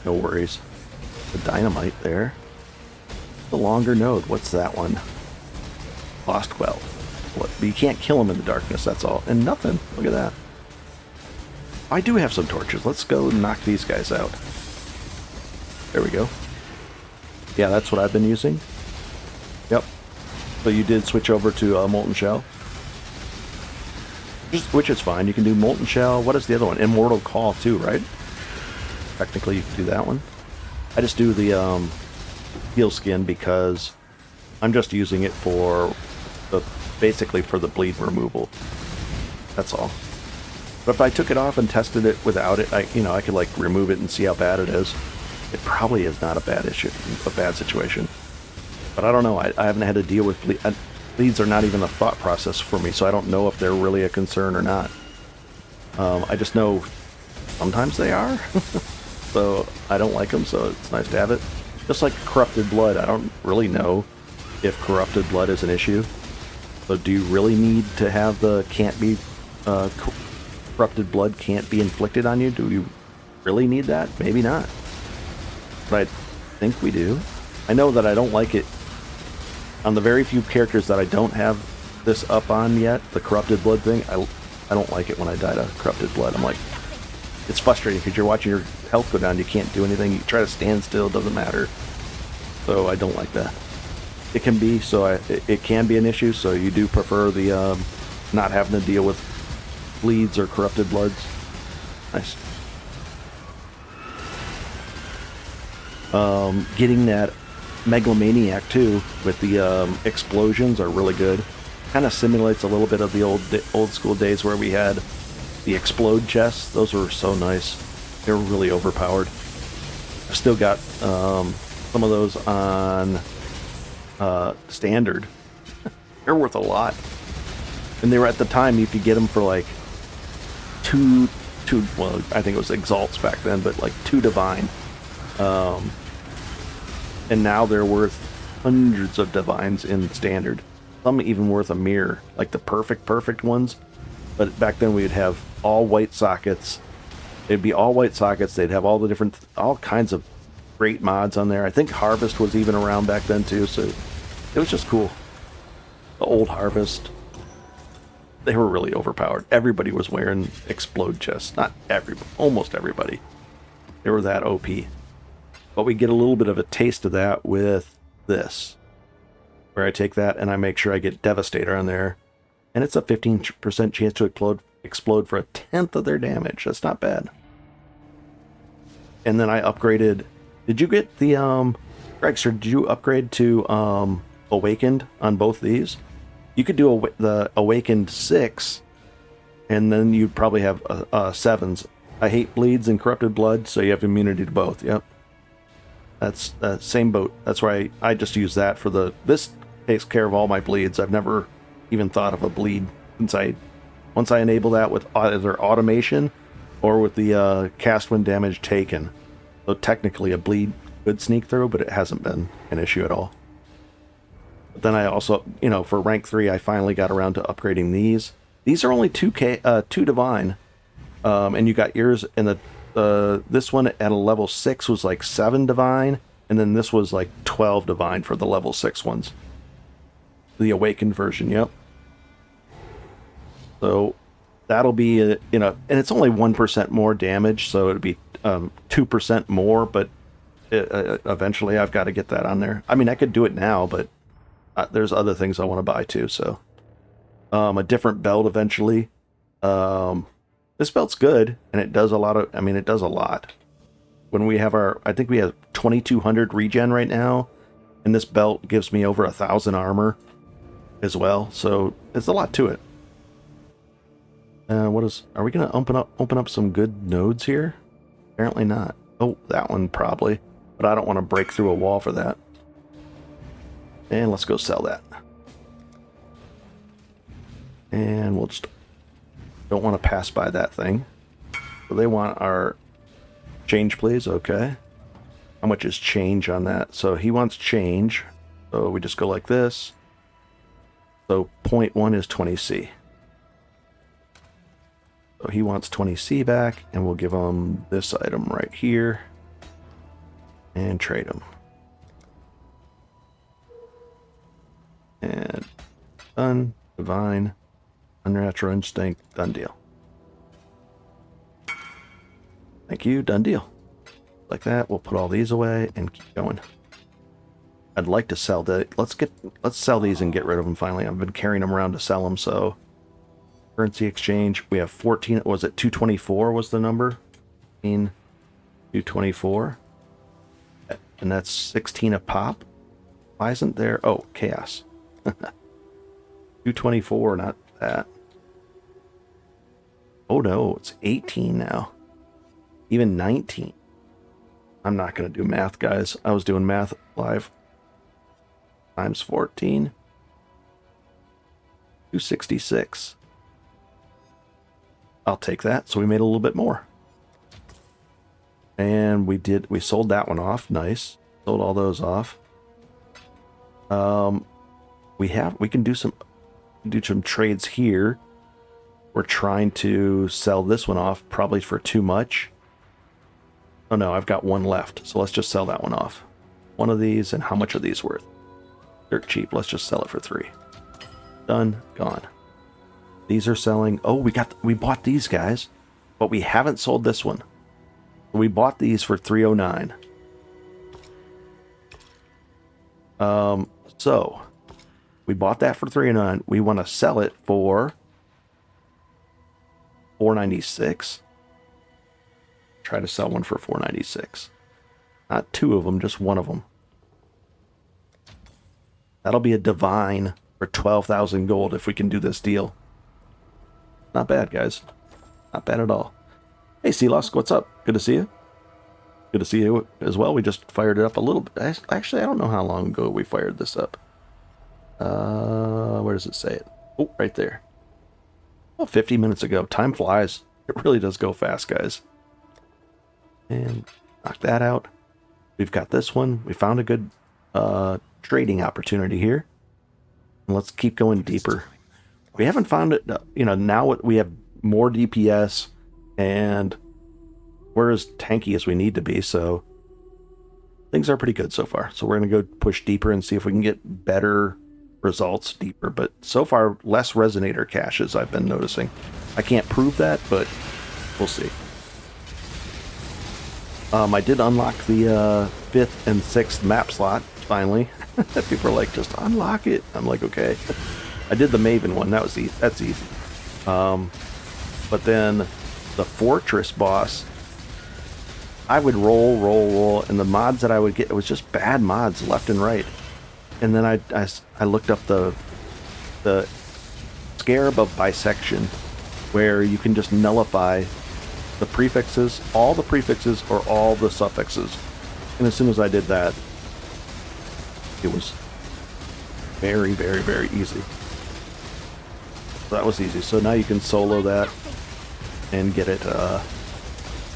no worries. The dynamite there. The longer node. What's that one? Lost well. What? But you can't kill them in the darkness. That's all. And nothing. Look at that. I do have some torches. Let's go knock these guys out. There we go. Yeah, that's what I've been using. Yep. So you did switch over to Molten Shell. Which is fine. You can do Molten Shell. What is the other one? Immortal Call too, right? Technically you can do that one. I just do the heal skin because I'm just using it for basically for the bleed removal. That's all. But if I took it off and tested it without it, I could like remove it and see how bad it is. It probably is not a bad issue, a bad situation. But I don't know. I haven't had to deal with bleeds. Are not even a thought process for me, so I don't know if they're really a concern or not. I just know sometimes they are. So I don't like them, so it's nice to have it. Just like corrupted blood, I don't really know if corrupted blood is an issue. So do you really need to have the corrupted blood can't be inflicted on you? Do you really need that? Maybe not. But I think we do. I know that I don't like it on the very few characters that I don't have this up on yet, the corrupted blood thing. I don't like it when I die to corrupted blood. I'm like, it's frustrating because you're watching your health go down, you can't do anything, you try to stand still, it doesn't matter. So I don't like that. It can be, it can be an issue, so you do prefer the not having to deal with bleeds or corrupted bloods. Nice. Getting that megalomaniac too with the explosions are really good. Kind of simulates a little bit of the old school days where we had the explode chests. Those were so nice. They were really overpowered. I've still got some of those on standard. They're worth a lot. And they were at the time you could get them for like two. Well, I think it was exalts back then, but like 2 divine. And now they're worth hundreds of divines in standard. Some even worth a mirror, like the perfect ones. But back then we would have all white sockets. It'd be all white sockets. They'd have all kinds of great mods on there. I think Harvest was even around back then too, so it was just cool. The old Harvest. They were really overpowered. Everybody was wearing explode chests. Not everybody, almost everybody. They were that OP. But we get a little bit of a taste of that with this, where I take that and I make sure I get Devastator on there, and it's a 15% chance to explode for 1/10 of their damage. That's not bad. And then I upgraded. Did you get the Greg, did you upgrade to Awakened on both these? You could do the Awakened 6, and then you'd probably have 7s. I hate bleeds and corrupted blood, so you have immunity to both. Yep. That's same boat. That's why I just use that for this takes care of all my bleeds. I've never even thought of a bleed once I enable that with either automation or with the cast when damage taken. So technically a bleed could sneak through, but it hasn't been an issue at all. But then I also, for rank 3, I finally got around to upgrading these. These are only 2 divine, and you got ears in the. This one at a level 6 was like 7 divine, and then this was like 12 divine for the level 6 ones. The awakened version, yep. So that'll be, and it's only 1% more damage, so it'd be 2% more, but eventually I've got to get that on there. I mean, I could do it now, but there's other things I want to buy too, so. A different belt eventually. This belt's good, and it does a lot. When we have I think we have 2200 regen right now, And this belt gives me over 1,000 armor as well, so it's a lot to it. Are we gonna open up some good nodes here? Apparently not. Oh, that one probably, but I don't want to break through a wall for that. And let's go sell that. And we'll just don't want to pass by that thing. So they want our change, please. Okay. How much is change on that? So he wants change. So we just go like this. So 0.1 is 20C. So he wants 20C back, and we'll give him this item right here and trade him. And done. Divine. Unnatural instinct. Done deal. Thank you. Done deal. Like that. We'll put all these away and keep going. I'd like to sell the. Let's sell these and get rid of them finally. I've been carrying them around to sell them, so. Currency exchange. We have 14. Was it 224 was the number? 224. And that's 16 a pop. Why isn't there? Oh, chaos. 224, not that. Oh no, it's 18 now. Even 19. I'm not going to do math, guys. I was doing math live. Times 14. 266. I'll take that. So we made a little bit more. And we sold that one off. Nice. Sold all those off. We can do some trades here. We're trying to sell this one off, probably for too much. Oh no, I've got one left. So let's just sell that one off. One of these, and how much are these worth? Dirt cheap. Let's just sell it for 3. Done. Gone. These are selling. Oh, we bought these guys, but we haven't sold this one. We bought these for 309. So we bought that for 309. We want to sell it for 496. Try to sell one for 496. Not 2 of them, just 1 of them. That'll be a divine for 12,000 gold if we can do this deal. Not bad, guys. Not bad at all. Hey, Sealosk, what's up? Good to see you. Good to see you as well. We just fired it up a little bit. Actually, I don't know how long ago we fired this up. Where does it say it? Oh, right there. Oh, 50 minutes ago. Time flies. It really does go fast, guys. And knock that out. We've got this one. We found a good trading opportunity here. And let's keep going deeper. We haven't found it, now we have more DPS and we're as tanky as we need to be, so things are pretty good so far. So we're going to go push deeper and see if we can get better results deeper. But so far, less resonator caches I've been noticing. I can't prove that, but we'll see. I did unlock the 5th and 6th map slot, finally. People are like, just unlock it. I'm like, okay. I did the Maven one. That's easy. But then the Fortress boss, I would roll, and the mods that I would get, it was just bad mods left and right. And then I looked up the Scarab of Bisection, where you can just nullify the prefixes, all the prefixes or all the suffixes. And as soon as I did that, it was very, very, very easy. So that was easy. So now you can solo that and get it,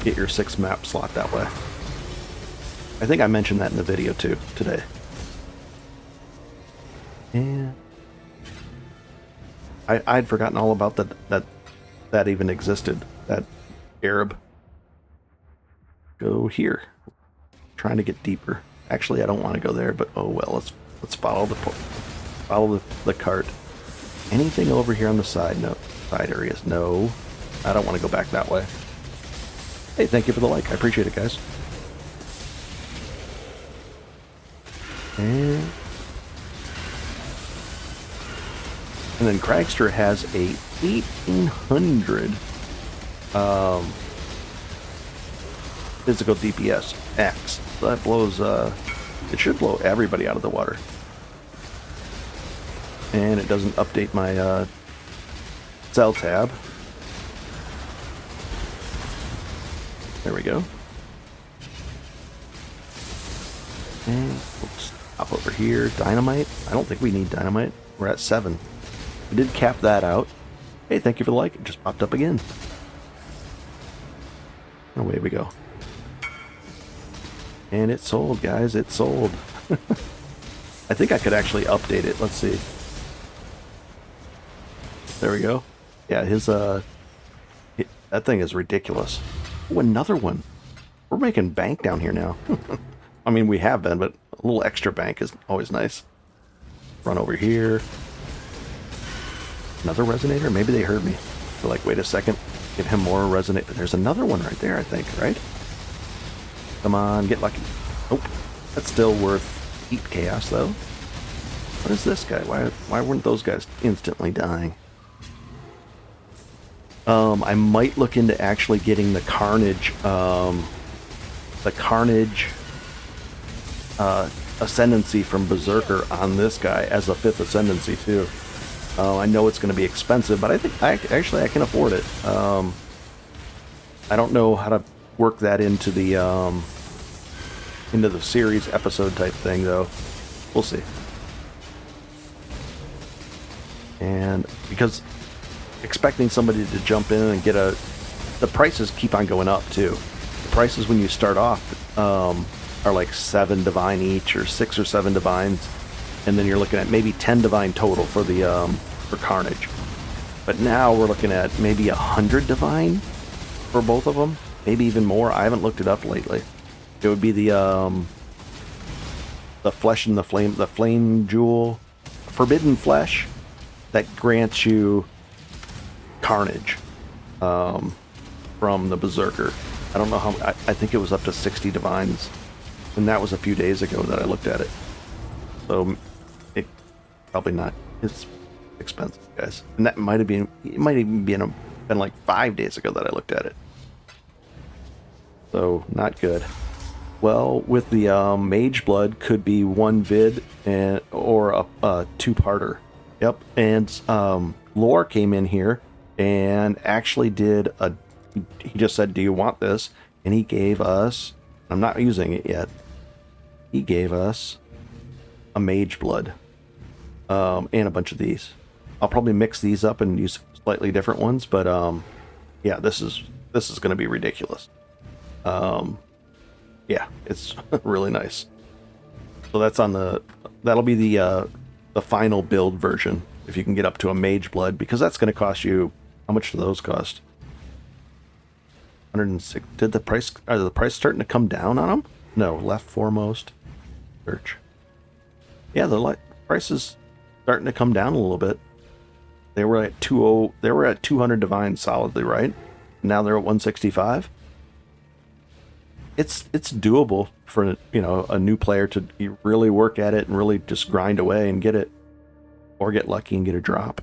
get your 6th map slot that way. I think I mentioned that in the video too today. And I'd forgotten all about that even existed. That Arab. Go here. Trying to get deeper. Actually, I don't want to go there, but oh well. Let's follow the cart. Anything over here on the side? No. Side areas? No. I don't want to go back that way. Hey, thank you for the like. I appreciate it, guys. And then Cragster has a 1800 physical DPS X. So that blows It should blow everybody out of the water. And it doesn't update my cell tab. There we go. And we'll stop over here. Dynamite. I don't think we need dynamite. We're at 7. We did cap that out. Hey, thank you for the like. It just popped up again. Away we go. And it sold, guys. It sold. I think I could actually update it. Let's see. There we go. Yeah, that thing is ridiculous. Oh, another one. We're making bank down here now. I mean, we have been, but a little extra bank is always nice. Run over here. Another resonator? Maybe they heard me. They're like, wait a second. Give him more resonate. There's another one right there, I think, right? Come on, get lucky. Nope. That's still worth 8 chaos, though. What is this guy? Why weren't those guys instantly dying? I might look into actually getting the Carnage, Ascendancy from Berserker on this guy as a 5th Ascendancy, too. I know it's going to be expensive, but I think I can afford it. I don't know how to work that into the series episode type thing, though. We'll see. And because expecting somebody to jump in and get the prices keep on going up too. The prices when you start off are like 7 divine each, or 6 or 7 divines, and then you're looking at maybe 10 divine total for the for Carnage. But now we're looking at maybe 100 divine for both of them, maybe even more. I haven't looked it up lately. It would be the flesh and the flame jewel, forbidden flesh, that grants you Carnage from the Berserker. I don't know how. I think it was up to 60 divines, and that was a few days ago that I looked at it. So it probably not. It's expensive, guys, and that might have been. It might even been like 5 days ago that I looked at it. So not good. Well, with the Mage Blood, could be one vid or a 2-parter. Yep, and Lore came in here and actually did he just said, do you want this? And he gave us, I'm not using it yet, he gave us a Mage Blood and a bunch of these. I'll probably mix these up and use slightly different ones, but yeah, this is going to be ridiculous. Yeah, it's really nice. So that's that'll be the final build version, if you can get up to a Mage Blood, because that's going to cost you, how much do those cost? 106. Are the price starting to come down on them? No, left foremost. Search. Yeah, the price is starting to come down a little bit. They were at 200 divine solidly, right? Now they're at 165. It's doable for, a new player to really work at it and really just grind away and get it, or get lucky and get a drop.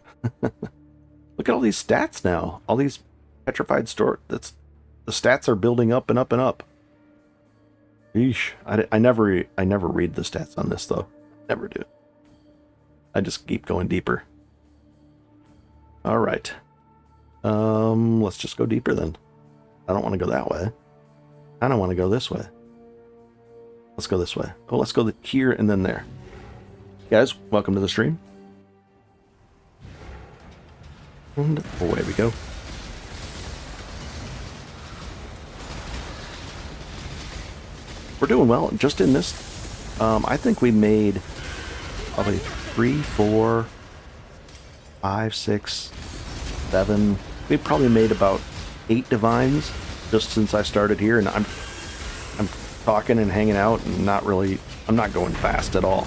Look at all these stats now. All these petrified store. The stats are building up and up and up. Eesh. I never read the stats on this though. Never do. I just keep going deeper. All right. Let's just go deeper then. I don't want to go that way. I don't want to go this way. Let's go this way. Oh, let's go here and then there. Guys, welcome to the stream. And away we go. We're doing well. Just in this, I think we made probably 3, 4, 5, 6, 7. We probably made about 8 divines just since I started here, and I'm talking and hanging out and I'm not going fast at all,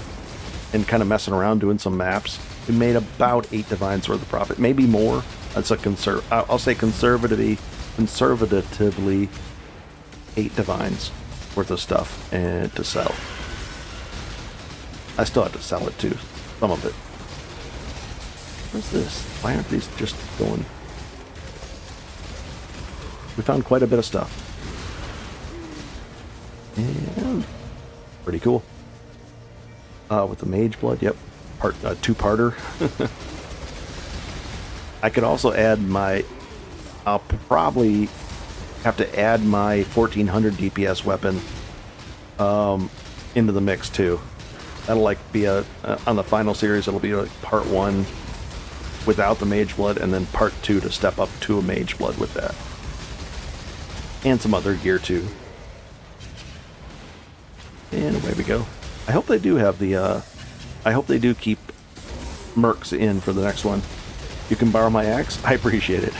and kind of messing around doing some maps. We made about 8 divines worth of profit, maybe more. That's I'll say conservatively 8 divines worth of stuff and to sell. I still have to sell it too, some of it. What's this? Why aren't these just going? We found quite a bit of stuff. And pretty cool. with the Mage Blood. Yep, two-parter. I could also add my. I'll probably have to add my 1400 DPS weapon into the mix too. That'll like be on the final series. It'll be like part 1 without the Mage Blood, and then part 2 to step up to a Mage Blood with that, and some other gear too. And away we go. I hope they do have the. I hope they do keep mercs in for the next one. You can borrow my axe. I appreciate it.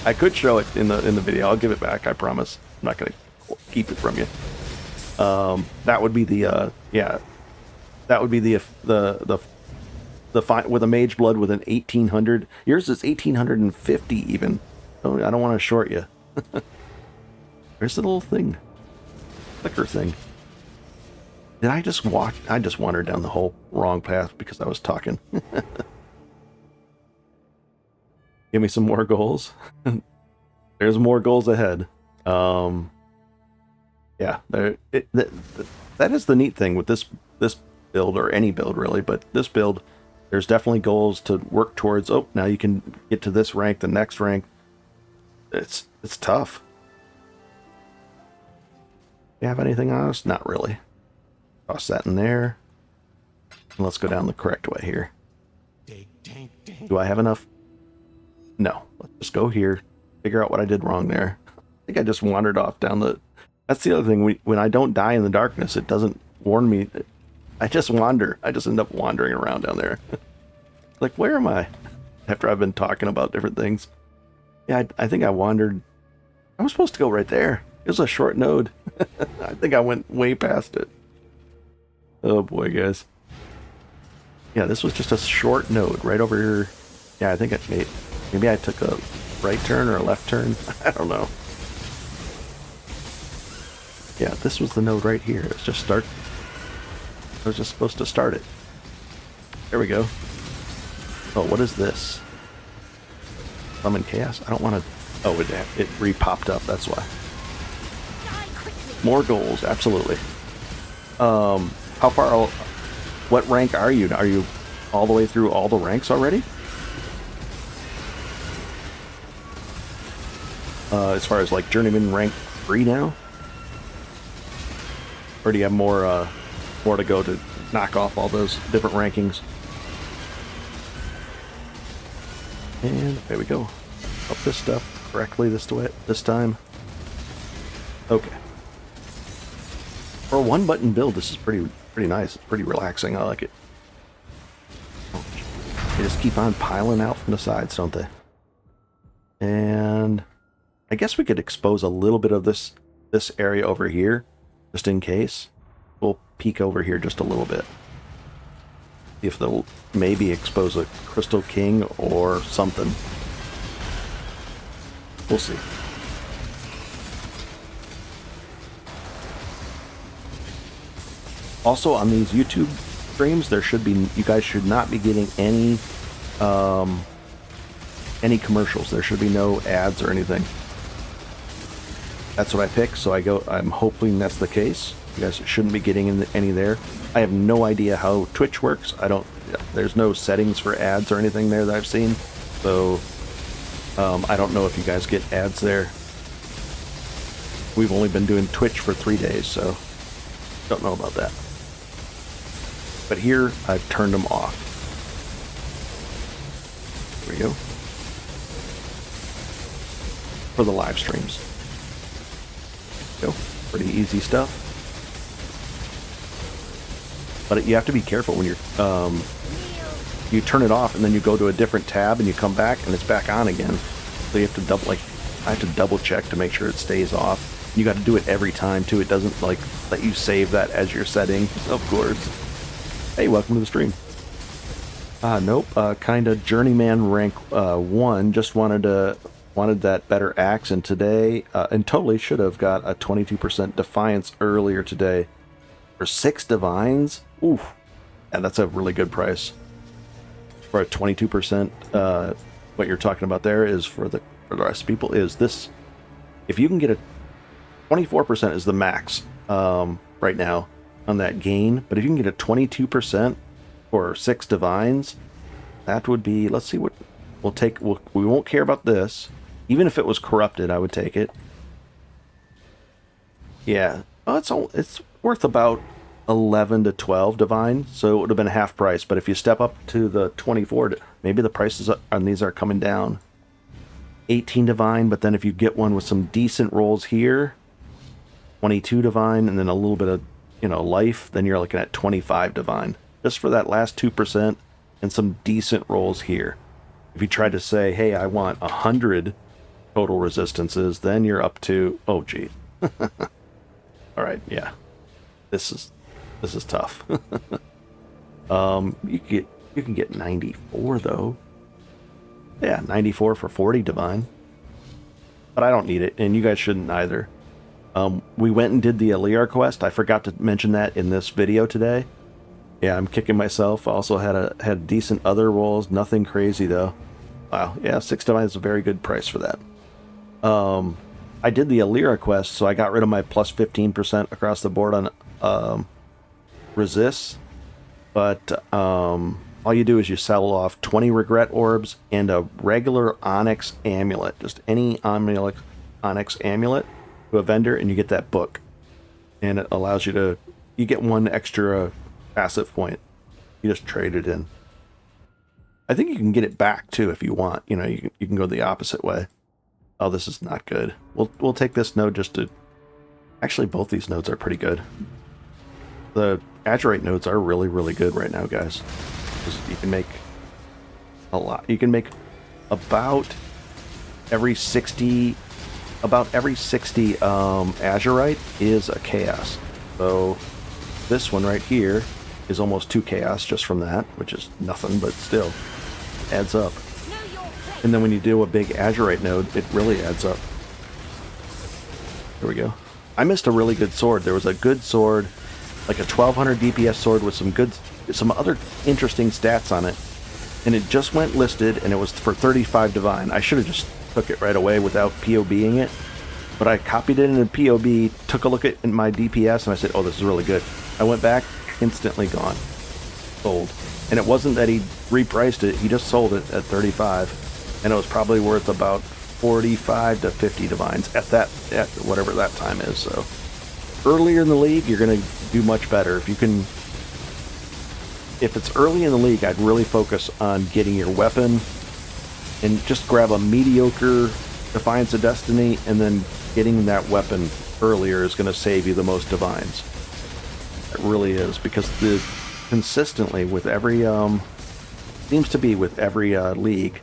I could show it in the video. I'll give it back. I promise. I'm not gonna keep it from you. That would be the yeah. That would be the fight with a Mage Blood with an 1800. Yours is 1850 even. Oh, I don't want to short you. There's the little thing, clicker thing. Did I just walk? I just wandered down the whole wrong path because I was talking. Give me some more goals. There's more goals ahead. Yeah, that is the neat thing with this build, or any build really, but this build, there's definitely goals to work towards. Oh, now you can get to this rank, the next rank. It's tough. You have anything on us? Not really. Toss that in there. And let's go down the correct way here. Do I have enough? No. Let's just go here. Figure out what I did wrong there. I think I just wandered off down the... That's the other thing. When I don't die in the darkness, it doesn't warn me. I just wander. I just end up wandering around down there. Like, where am I? After I've been talking about different things. Yeah, I think I wandered. I was supposed to go right there. It was a short node. I think I went way past it. Oh boy, guys. Yeah, this was just a short node right over here. Yeah, I think maybe I took a right turn or a left turn. I don't know. Yeah, this was the node right here. It's just start. I was just supposed to start it. There we go. Oh, what is this? Summon Chaos? I don't want to... Oh, it re-popped up, that's why. More goals, absolutely. How far... What rank are you? Are you all the way through all the ranks already? As far as like Journeyman rank 3 now? Or do you have more to go to knock off all those different rankings? And there we go. Up this stuff correctly this time. Okay. For a one-button build, this is pretty nice. It's pretty relaxing. I like it. They just keep on piling out from the sides, don't they? And I guess we could expose a little bit of this area over here, just in case. We'll peek over here just a little bit. See if they'll maybe expose a Crystal King or something. We'll see. Also, on these YouTube streams, you guys should not be getting any commercials. There should be no ads or anything. That's what I pick, so I'm hoping that's the case. You guys shouldn't be getting any there. I have no idea how Twitch works. There's no settings for ads or anything there that I've seen. So, I don't know if you guys get ads there. We've only been doing Twitch for 3 days, so don't know about that. But here, I've turned them off. There we go. For the live streams. Go. Pretty easy stuff. But you have to be careful when you turn it off and then you go to a different tab and you come back and it's back on again. So you have to I have to double check to make sure it stays off. You got to do it every time too. It doesn't like let you save that as your setting, of course. Hey, welcome to the stream. Nope. Kinda Journeyman rank 1. Just wanted that better axe, and today, and totally should have got a 22% Defiance earlier today. For 6 Divines? Oof. And that's a really good price. For a 22%, what you're talking about there is for the rest of people is this. If you can get a 24% is the max right now. on that gain, but if you can get a 22% for 6 divines, that would be, let's see what we'll take. We won't care about this. Even if it was corrupted, I would take it. Yeah, it's worth about 11 to 12 divine, so it would have been half price. But if you step up to the 24, maybe the prices on these are coming down. 18 divine, but then if you get one with some decent rolls here, 22 divine, and then a little bit of, life, then you're looking at 25 divine. Just for that last 2% and some decent rolls here. If you try to say, hey, I want 100 total resistances, then you're up to, oh, gee. All right, yeah. This is tough. You can get 94 though. Yeah, 94 for 40 divine. But I don't need it, and you guys shouldn't either. We went and did the Aliar quest. I forgot to mention that in this video today. Yeah, I'm kicking myself. I also had decent other rolls. Nothing crazy though. Wow, yeah, 6 divine is a very good price for that. I did the Aliar quest, so I got rid of my plus 15% across the board on resists. But all you do is you sell off 20 regret orbs and a regular onyx amulet. Just any onyx amulet to a vendor, and you get that book. And it allows you get 1 extra passive point. You just trade it in. I think you can get it back too if you want. You can go the opposite way. Oh, this is not good. We'll take this node just to... Actually, both these nodes are pretty good. The Azurite nodes are really, really good right now, guys. You can make a lot. You can make about every 60 Azurite is a chaos. So this one right here is almost 2 chaos just from that, which is nothing, but still adds up. And then when you do a big Azurite node, it really adds up. There we go. I missed a really good sword. There was a good sword, like a 1200 DPS sword with some other interesting stats on it. And it just went listed, and it was for 35 divine. I should have just took it right away without POBing it. But I copied it in a POB, took a look at my DPS, and I said, oh, this is really good. I went back, instantly gone. Sold. And it wasn't that he repriced it, he just sold it at 35. And it was probably worth about 45 to 50 divines at whatever that time is. So earlier in the league, you're going to do much better. If it's early in the league, I'd really focus on getting your weapon and just grab a mediocre Defiance of Destiny, and then getting that weapon earlier is going to save you the most divines. It really is, because consistently with every seems to be with every league,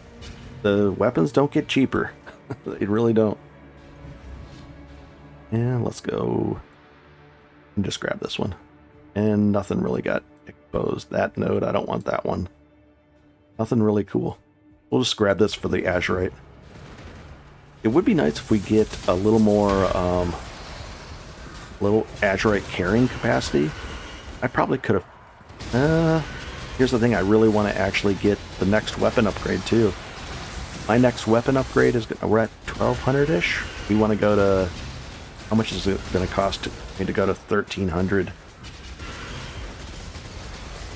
the weapons don't get cheaper. They really don't. And let's go and just grab this one. And nothing really got exposed. That node, I don't want that one. Nothing really cool. We'll just grab this for the Azurite. It would be nice if we get a little more little Azurite carrying capacity. I probably could have... here's the thing, I really want to actually get the next weapon upgrade too. My next weapon upgrade is... We're at 1200-ish. We want to go to... How much is it going to cost me to go to 1300?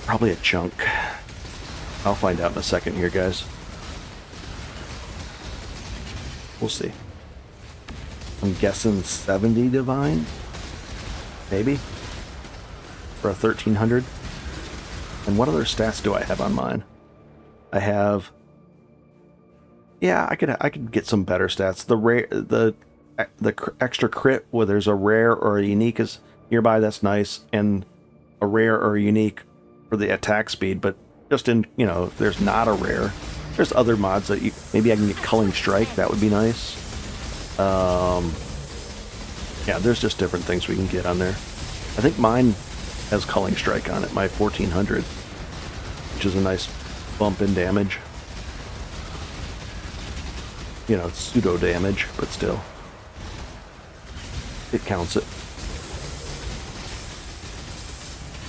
Probably a chunk. I'll find out in a second here, guys. We'll see. I'm guessing 70 divine? Maybe? For a 1300? And what other stats do I have on mine? I have... Yeah, I could get some better stats. The extra crit where there's a rare or a unique is nearby, that's nice, and a rare or a unique for the attack speed, but just in, if there's not a rare, there's other mods that maybe I can get Culling Strike, that would be nice. Yeah, there's just different things we can get on there. I think mine has Culling Strike on it, my 1400, which is a nice bump in damage. It's pseudo damage, but still. It counts it.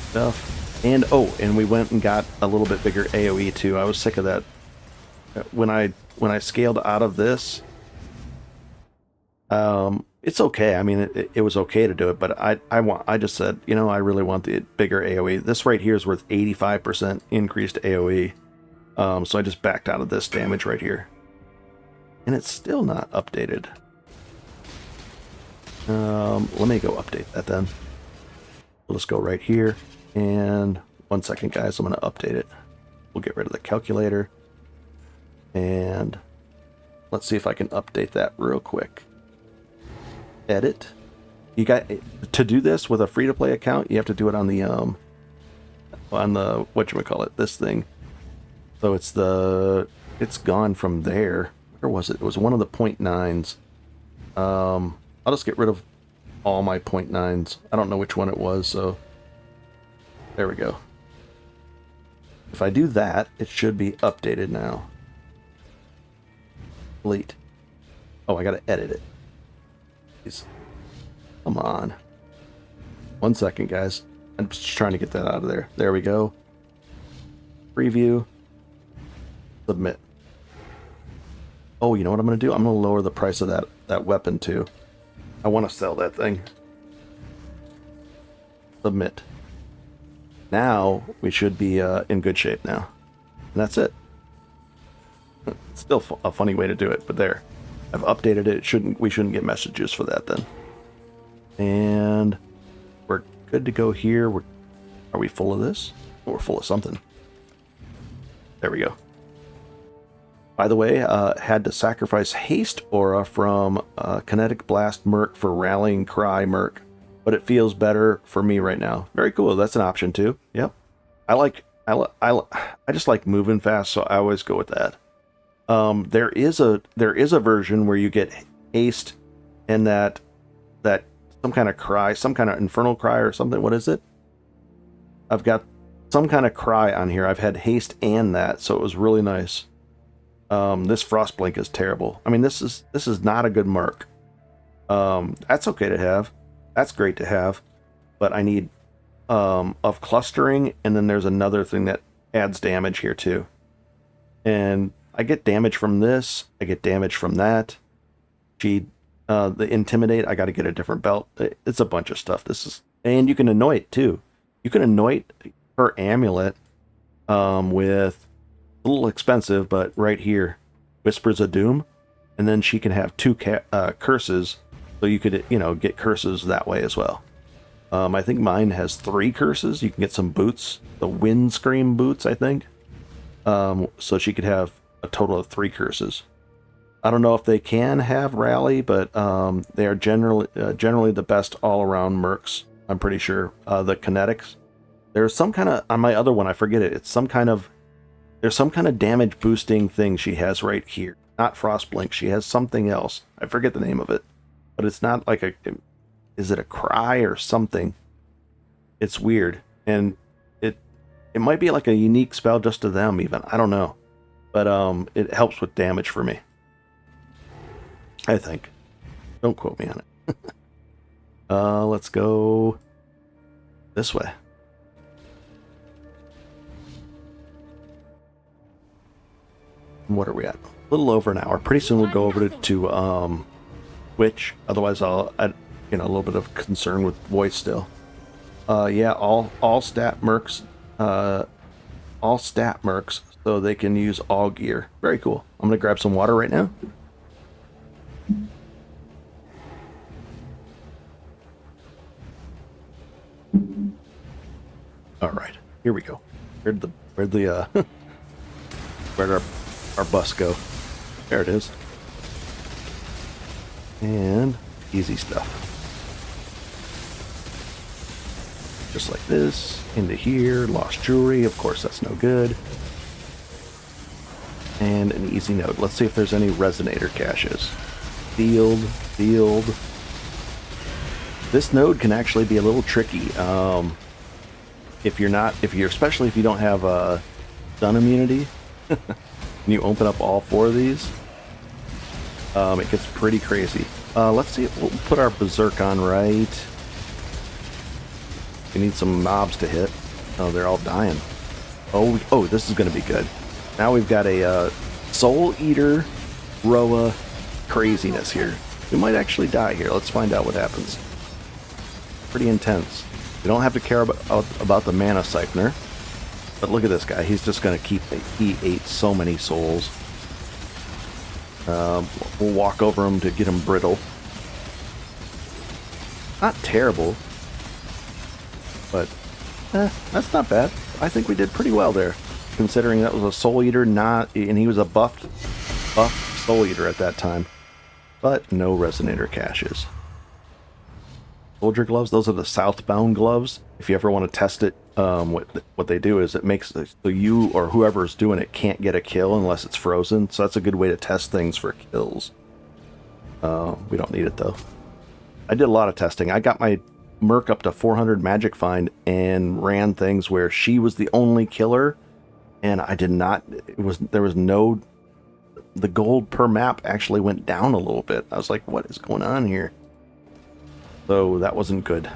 Stuff. And, and we went and got a little bit bigger AoE too. I was sick of that. When I scaled out of this, It's okay. I mean, it was okay to do it, but I just said, you know, I really want the bigger AoE. This right here is worth 85% increased AoE. So I just backed out of this damage right here. And it's still not updated. Let me go update that then. We'll just go right here. And 1 second, guys, I'm going to update it. We'll get rid of the calculator. And let's see if I can update that real quick. Edit. You got to do this with a free-to-play account. You have to do it on the whatchamacallit, this thing. So it's gone from there. Where was it? It was one of the 0.9s. I'll just get rid of all my 0.9s. I don't know which one it was, so there we go. If I do that, it should be updated now. Delete. Oh, I gotta edit it. Please. Come on. 1 second, guys. I'm just trying to get that out of there. There we go. Preview. Submit. Oh, you know what I'm going to do? I'm going to lower the price of that weapon too. I want to sell that thing. Submit. Now we should be in good shape now. And that's it. It's still a funny way to do it, but there. I've updated it. We shouldn't get messages for that then. And we're good to go here. Are we full of this? Oh, we're full of something. There we go. By the way, had to sacrifice Haste Aura from Kinetic Blast Merc for Rallying Cry Merc, but it feels better for me right now. Very cool. That's an option too. Yep. I just like moving fast, so I always go with that. There is a version where you get haste and that some kind of cry, some kind of infernal cry or something. What is it? I've got some kind of cry on here. I've had haste and that, so it was really nice. This Frostblink is terrible. I mean, this is not a good merc. That's okay to have. That's great to have, but I need of clustering, and then there's another thing that adds damage here too. And I get damage from this. I get damage from that. The Intimidate, I got to get a different belt. It's a bunch of stuff. And you can anoint too. You can anoint her amulet with a little expensive, but right here, Whispers of Doom, and then she can have 2 curses, so you could get curses that way as well. I think mine has 3 curses. You can get some boots, the Wind Scream boots, I think. So she could have a total of 3 curses. I don't know if they can have rally, but they are generally the best all-around mercs. I'm pretty sure. The kinetics. There's some kind of, on my other one, I forget it. There's some kind of damage boosting thing she has right here. Not Frostblink. She has something else. I forget the name of it, but it's not like is it a cry or something? It's weird, and it might be like a unique spell just to them even. I don't know, but it helps with damage for me. I think. Don't quote me on it. Let's go this way. What are we at? A little over an hour. Pretty soon we'll go over to Twitch. Otherwise, I'll add, a little bit of concern with voice still. Yeah, all stat mercs, so they can use all gear. Very cool. I'm gonna grab some water right now. All right, here we go. Where'd our bus go? There it is. And easy stuff. Just like this, into here, lost jewelry, of course that's no good. And an easy node. Let's see if there's any resonator caches. Field. This node can actually be a little tricky. Especially if you don't have stun immunity, and you open up all 4 of these, it gets pretty crazy. Let's see, we'll put our Berserk on right. We need some mobs to hit. Oh, they're all dying. Oh, this is going to be good. Now we've got a Soul Eater Roa craziness here. We might actually die here. Let's find out what happens. Pretty intense. We don't have to care about the mana siphoner. But look at this guy. He's just going to keep... He ate so many souls. We'll walk over him to get him brittle. Not terrible. But that's not bad. I think we did pretty well there. Considering that was a Soul Eater, and he was a buffed Soul Eater at that time. But no Resonator caches. Soldier gloves, those are the southbound gloves. If you ever want to test it, what they do is it makes so you or whoever's doing it can't get a kill unless it's frozen. So that's a good way to test things for kills. We don't need it though. I did a lot of testing. I got my Merc up to 400 Magic Find and ran things where she was the only killer, and I did not. There was no. The gold per map actually went down a little bit. I was like, what is going on here? So that wasn't good.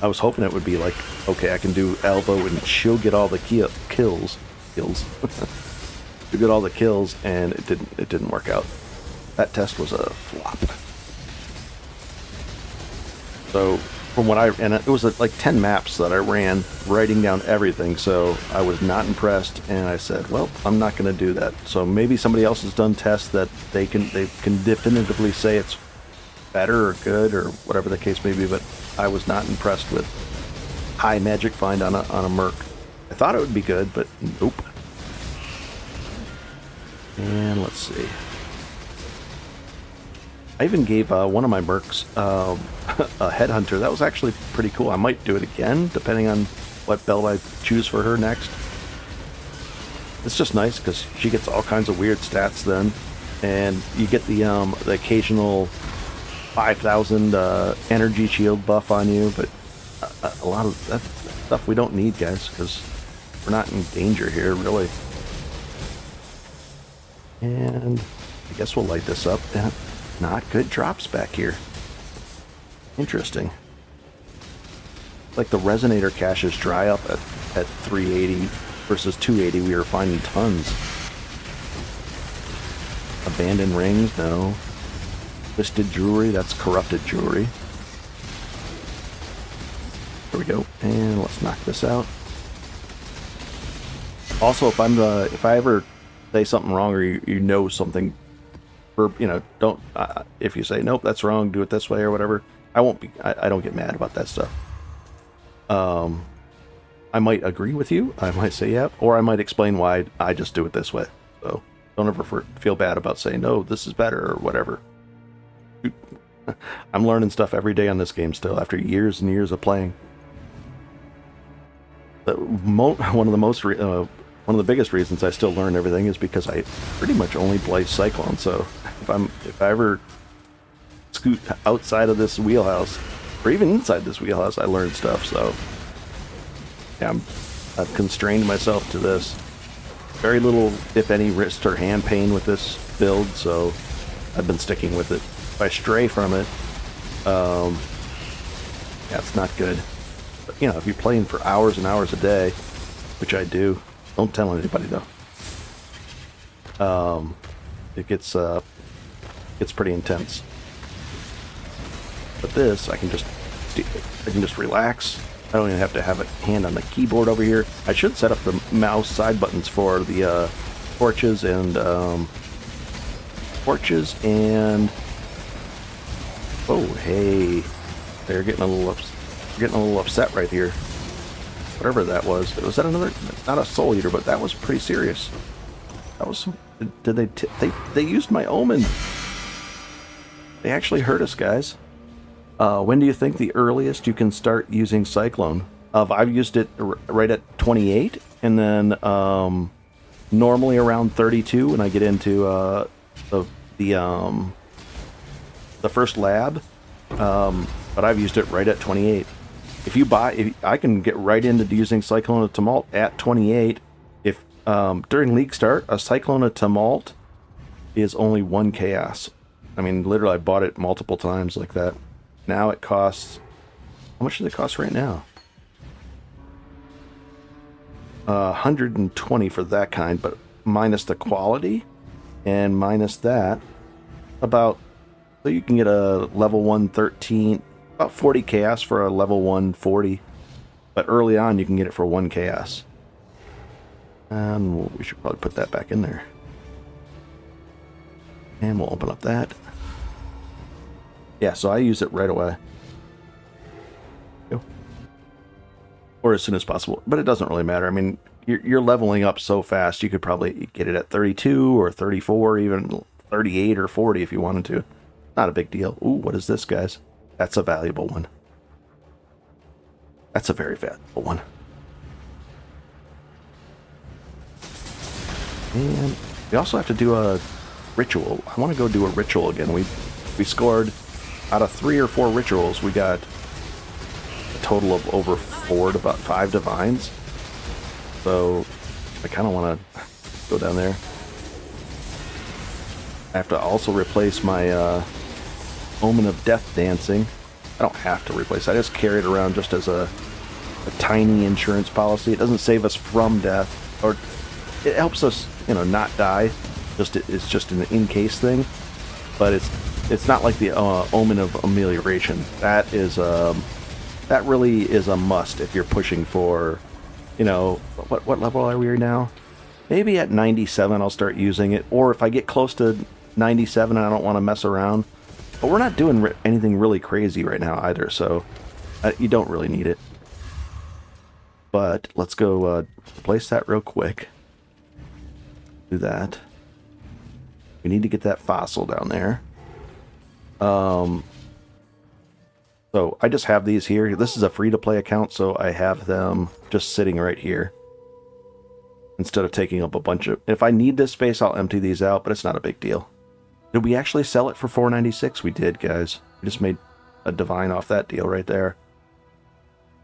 I was hoping it would be like, okay, I can do elbow and she'll get all the kills. She'll get all the kills, and it didn't work out. That test was a flop. So from what and it was like 10 maps that I ran, writing down everything. So I was not impressed, and I said, well, I'm not going to do that. So maybe somebody else has done tests that they can definitively say it's better or good or whatever the case may be. But I was not impressed with high Magic Find on a Merc. I thought it would be good, but nope. And let's see. I even gave one of my Mercs a Headhunter. That was actually pretty cool. I might do it again, depending on what build I choose for her next. It's just nice because she gets all kinds of weird stats then, and you get the occasional 5,000 energy shield buff on you. But a lot of that stuff we don't need, guys, because we're not in danger here, really. And I guess we'll light this up. Not good drops back here. Interesting. Like the Resonator caches dry up at 380 versus 280. We were finding tons. Abandoned rings, no. Twisted jewelry, that's corrupted jewelry. There we go. And let's knock this out. Also, if I ever say something wrong, or you know something, or don't if you say nope, that's wrong, do it this way or whatever, I don't get mad about that stuff. I might agree with you, I might say yeah, or I might explain why I just do it this way. So don't ever feel bad about saying no, this is better or whatever. I'm learning stuff every day on this game still after years and years of playing. One of the biggest reasons I still learn everything is because I pretty much only play Cyclone. So if I ever scoot outside of this wheelhouse, or even inside this wheelhouse, I learn stuff. So yeah, I've constrained myself to this. Very little, if any, wrist or hand pain with this build, so I've been sticking with it. If I stray from it, yeah, it's not good. But if you're playing for hours and hours a day, which I do. Don't tell anybody though. It gets pretty intense. But this, I can just relax. I don't even have to have a hand on the keyboard over here. I should set up the mouse side buttons for the torches and oh hey, they're getting a little upset right here. Whatever that was. Was that another? It's not a Soul Eater, but that was pretty serious. That was some... Did they used my Omen. They actually hurt us, guys. When do you think the earliest you can start using Cyclone? I've used it right at 28, and then normally around 32 when I get into the first lab. But I've used it right at 28. If I can get right into using Cyclone of Tumult at 28. If during League start, a Cyclone of Tumult is only 1 chaos. I mean, literally, I bought it multiple times like that. Now it costs... How much does it cost right now? 120 for that kind, but minus the quality. And minus that, about, so you can get a level 113, about 40 chaos for a level 140. But early on, you can get it for 1 chaos. And we should probably put that back in there. And we'll open up that. Yeah, so I use it right away. Or as soon as possible. But it doesn't really matter. I mean, you're leveling up so fast, you could probably get it at 32 or 34, even 38 or 40 if you wanted to. Not a big deal. Ooh, what is this, guys? That's a valuable one. That's a very valuable one. And we also have to do a ritual. I want to go do a ritual again. We scored out of 3 or 4 rituals. We got a total of over 4 to about 5 divines. So I kind of want to go down there. I have to also replace my Omen of Death dancing. I don't have to replace it. I just carry it around just as a tiny insurance policy. It doesn't save us from death, or it helps us, you know, not die. It's just an in-case thing, but it's not like the Omen of Amelioration. That really is a must if you're pushing for, you know, what level are we now? Maybe at 97 I'll start using it, or if I get close to 97 and I don't want to mess around. But we're not doing anything really crazy right now either, so you don't really need it. But let's go place that real quick. Do that. We need to get that fossil down there. So I just have these here. This is a free-to-play account, so I have them just sitting right here. Instead of taking up a bunch of... If I need this space, I'll empty these out, but it's not a big deal. Did we actually sell it for $4.96? We did, guys. We just made a divine off that deal right there.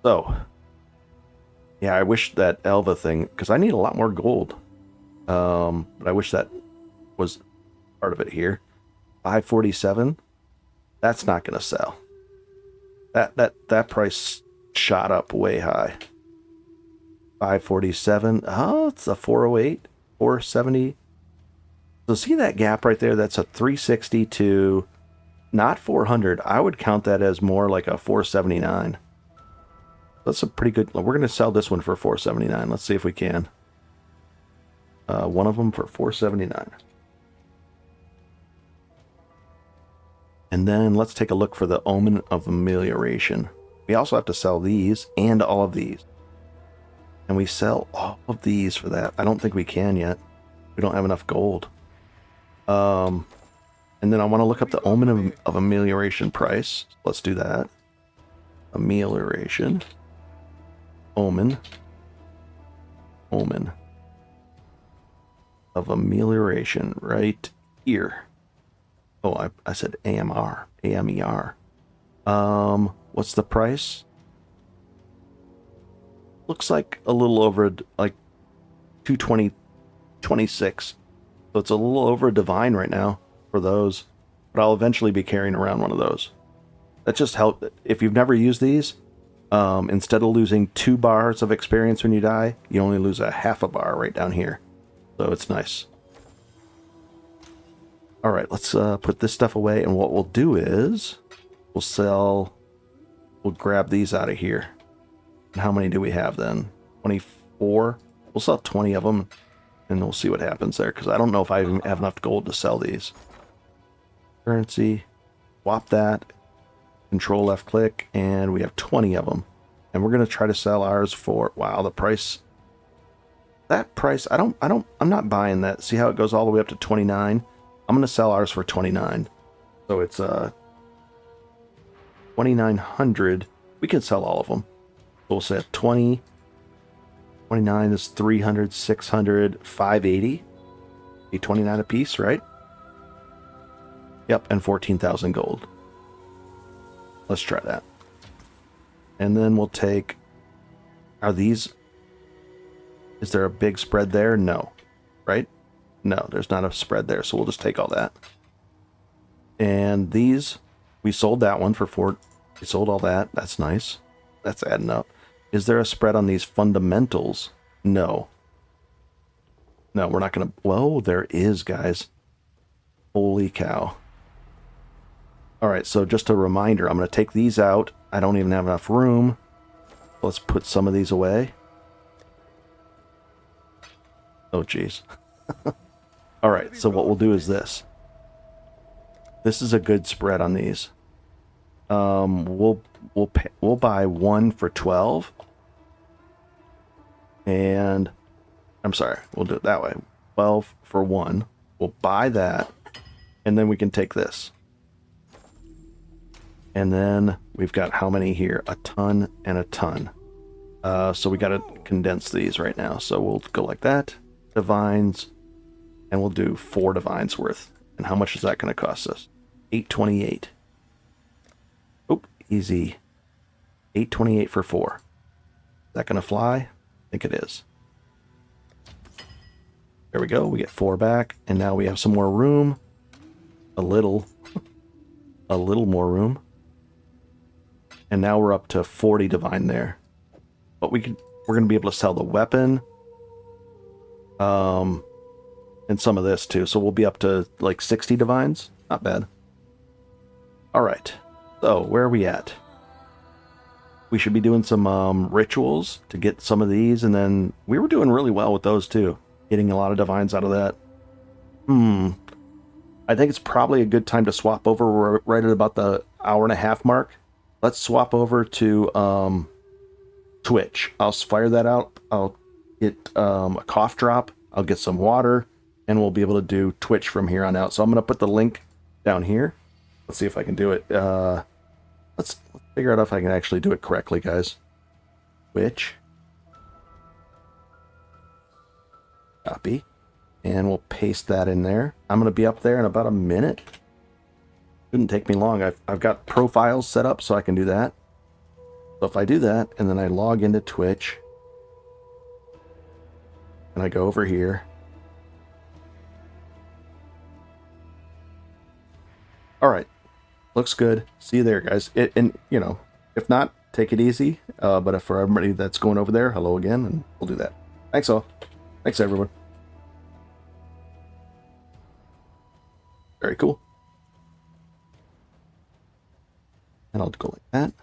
So, yeah, I wish that Elva thing, because I need a lot more gold. But I wish that was part of it here. 547. That's not going to sell. That price shot up way high. 547. Oh, it's a 408, 470. So see that gap right there? That's a 360 to not 400. I would count that as more like a 479. That's a pretty good... We're going to sell this one for 479. Let's see if we can. One of them for 479. And then let's take a look for the Omen of Amelioration. We also have to sell these and all of these. And we sell all of these for that. I don't think we can yet. We don't have enough gold. And then I want to look up the Omen of Amelioration price. Let's do that. Amelioration. Omen of Amelioration right here. Oh, I said AMR. AMER. What's the price? Looks like a little over, like 220.26. So it's a little over a divine right now for those. But I'll eventually be carrying around one of those. That just helped. If you've never used these, instead of losing 2 bars of experience when you die, you only lose a half a bar right down here. So it's nice. All right, let's put this stuff away. And what we'll do is we'll grab these out of here. And how many do we have then? 24? We'll sell 20 of them. And we'll see what happens there, because I don't know if I even have enough gold to sell these. Currency. Swap that. Control left click. And we have 20 of them. And we're going to try to sell ours for... Wow, the price... That price... I'm not buying that. See how it goes all the way up to 29? I'm going to sell ours for 29. So it's 2,900. We can sell all of them. So we'll say 20... 29 is 300, 600, 580. 829 a piece, right? Yep, and 14,000 gold. Let's try that. And then we'll take... Are these... Is there a big spread there? No. Right? No, there's not a spread there, so we'll just take all that. And these... We sold that one for 4... We sold all that. That's nice. That's adding up. Is there a spread on these fundamentals? No. No, we're not going to... Whoa, there is, guys. Holy cow. All right, so just a reminder, I'm going to take these out. I don't even have enough room. Let's put some of these away. Oh, geez. All right, so what we'll do is this. This is a good spread on these. We'll buy one for 12. And I'm sorry, we'll do it that way. 12 for one. We'll buy that, and then we can take this. And then we've got how many here? A ton and a ton. So we got to condense these right now. So we'll go like that. Divines. And we'll do 4 divines worth. And how much is that going to cost us? 828. Oop, easy. 828 for 4. Is that going to fly? I think it is. There we go. We get 4 back. And now we have some more room. A little more room. And now we're up to 40 divine there. But we're going to be able to sell the weapon. And some of this too. So we'll be up to like 60 divines. Not bad. All right. So where are we at? We should be doing some rituals to get some of these. And then we were doing really well with those too. Getting a lot of divines out of that. I think it's probably a good time to swap over. We're right at about the hour-and-a-half mark. Let's swap over to Twitch. I'll fire that out. I'll get a cough drop. I'll get some water. And we'll be able to do Twitch from here on out. So I'm going to put the link down here. Let's see if I can do it. Let's figure out if I can actually do it correctly, guys. Twitch. Copy. And we'll paste that in there. I'm going to be up there in about a minute. Shouldn't take me long. I've got profiles set up so I can do that. So if I do that, and then I log into Twitch, and I go over here. All right. Looks good. See you there, guys. And, you know, if not, take it easy. But if for everybody that's going over there, hello again, and we'll do that. Thanks all. Thanks, everyone. Very cool. And I'll go like that.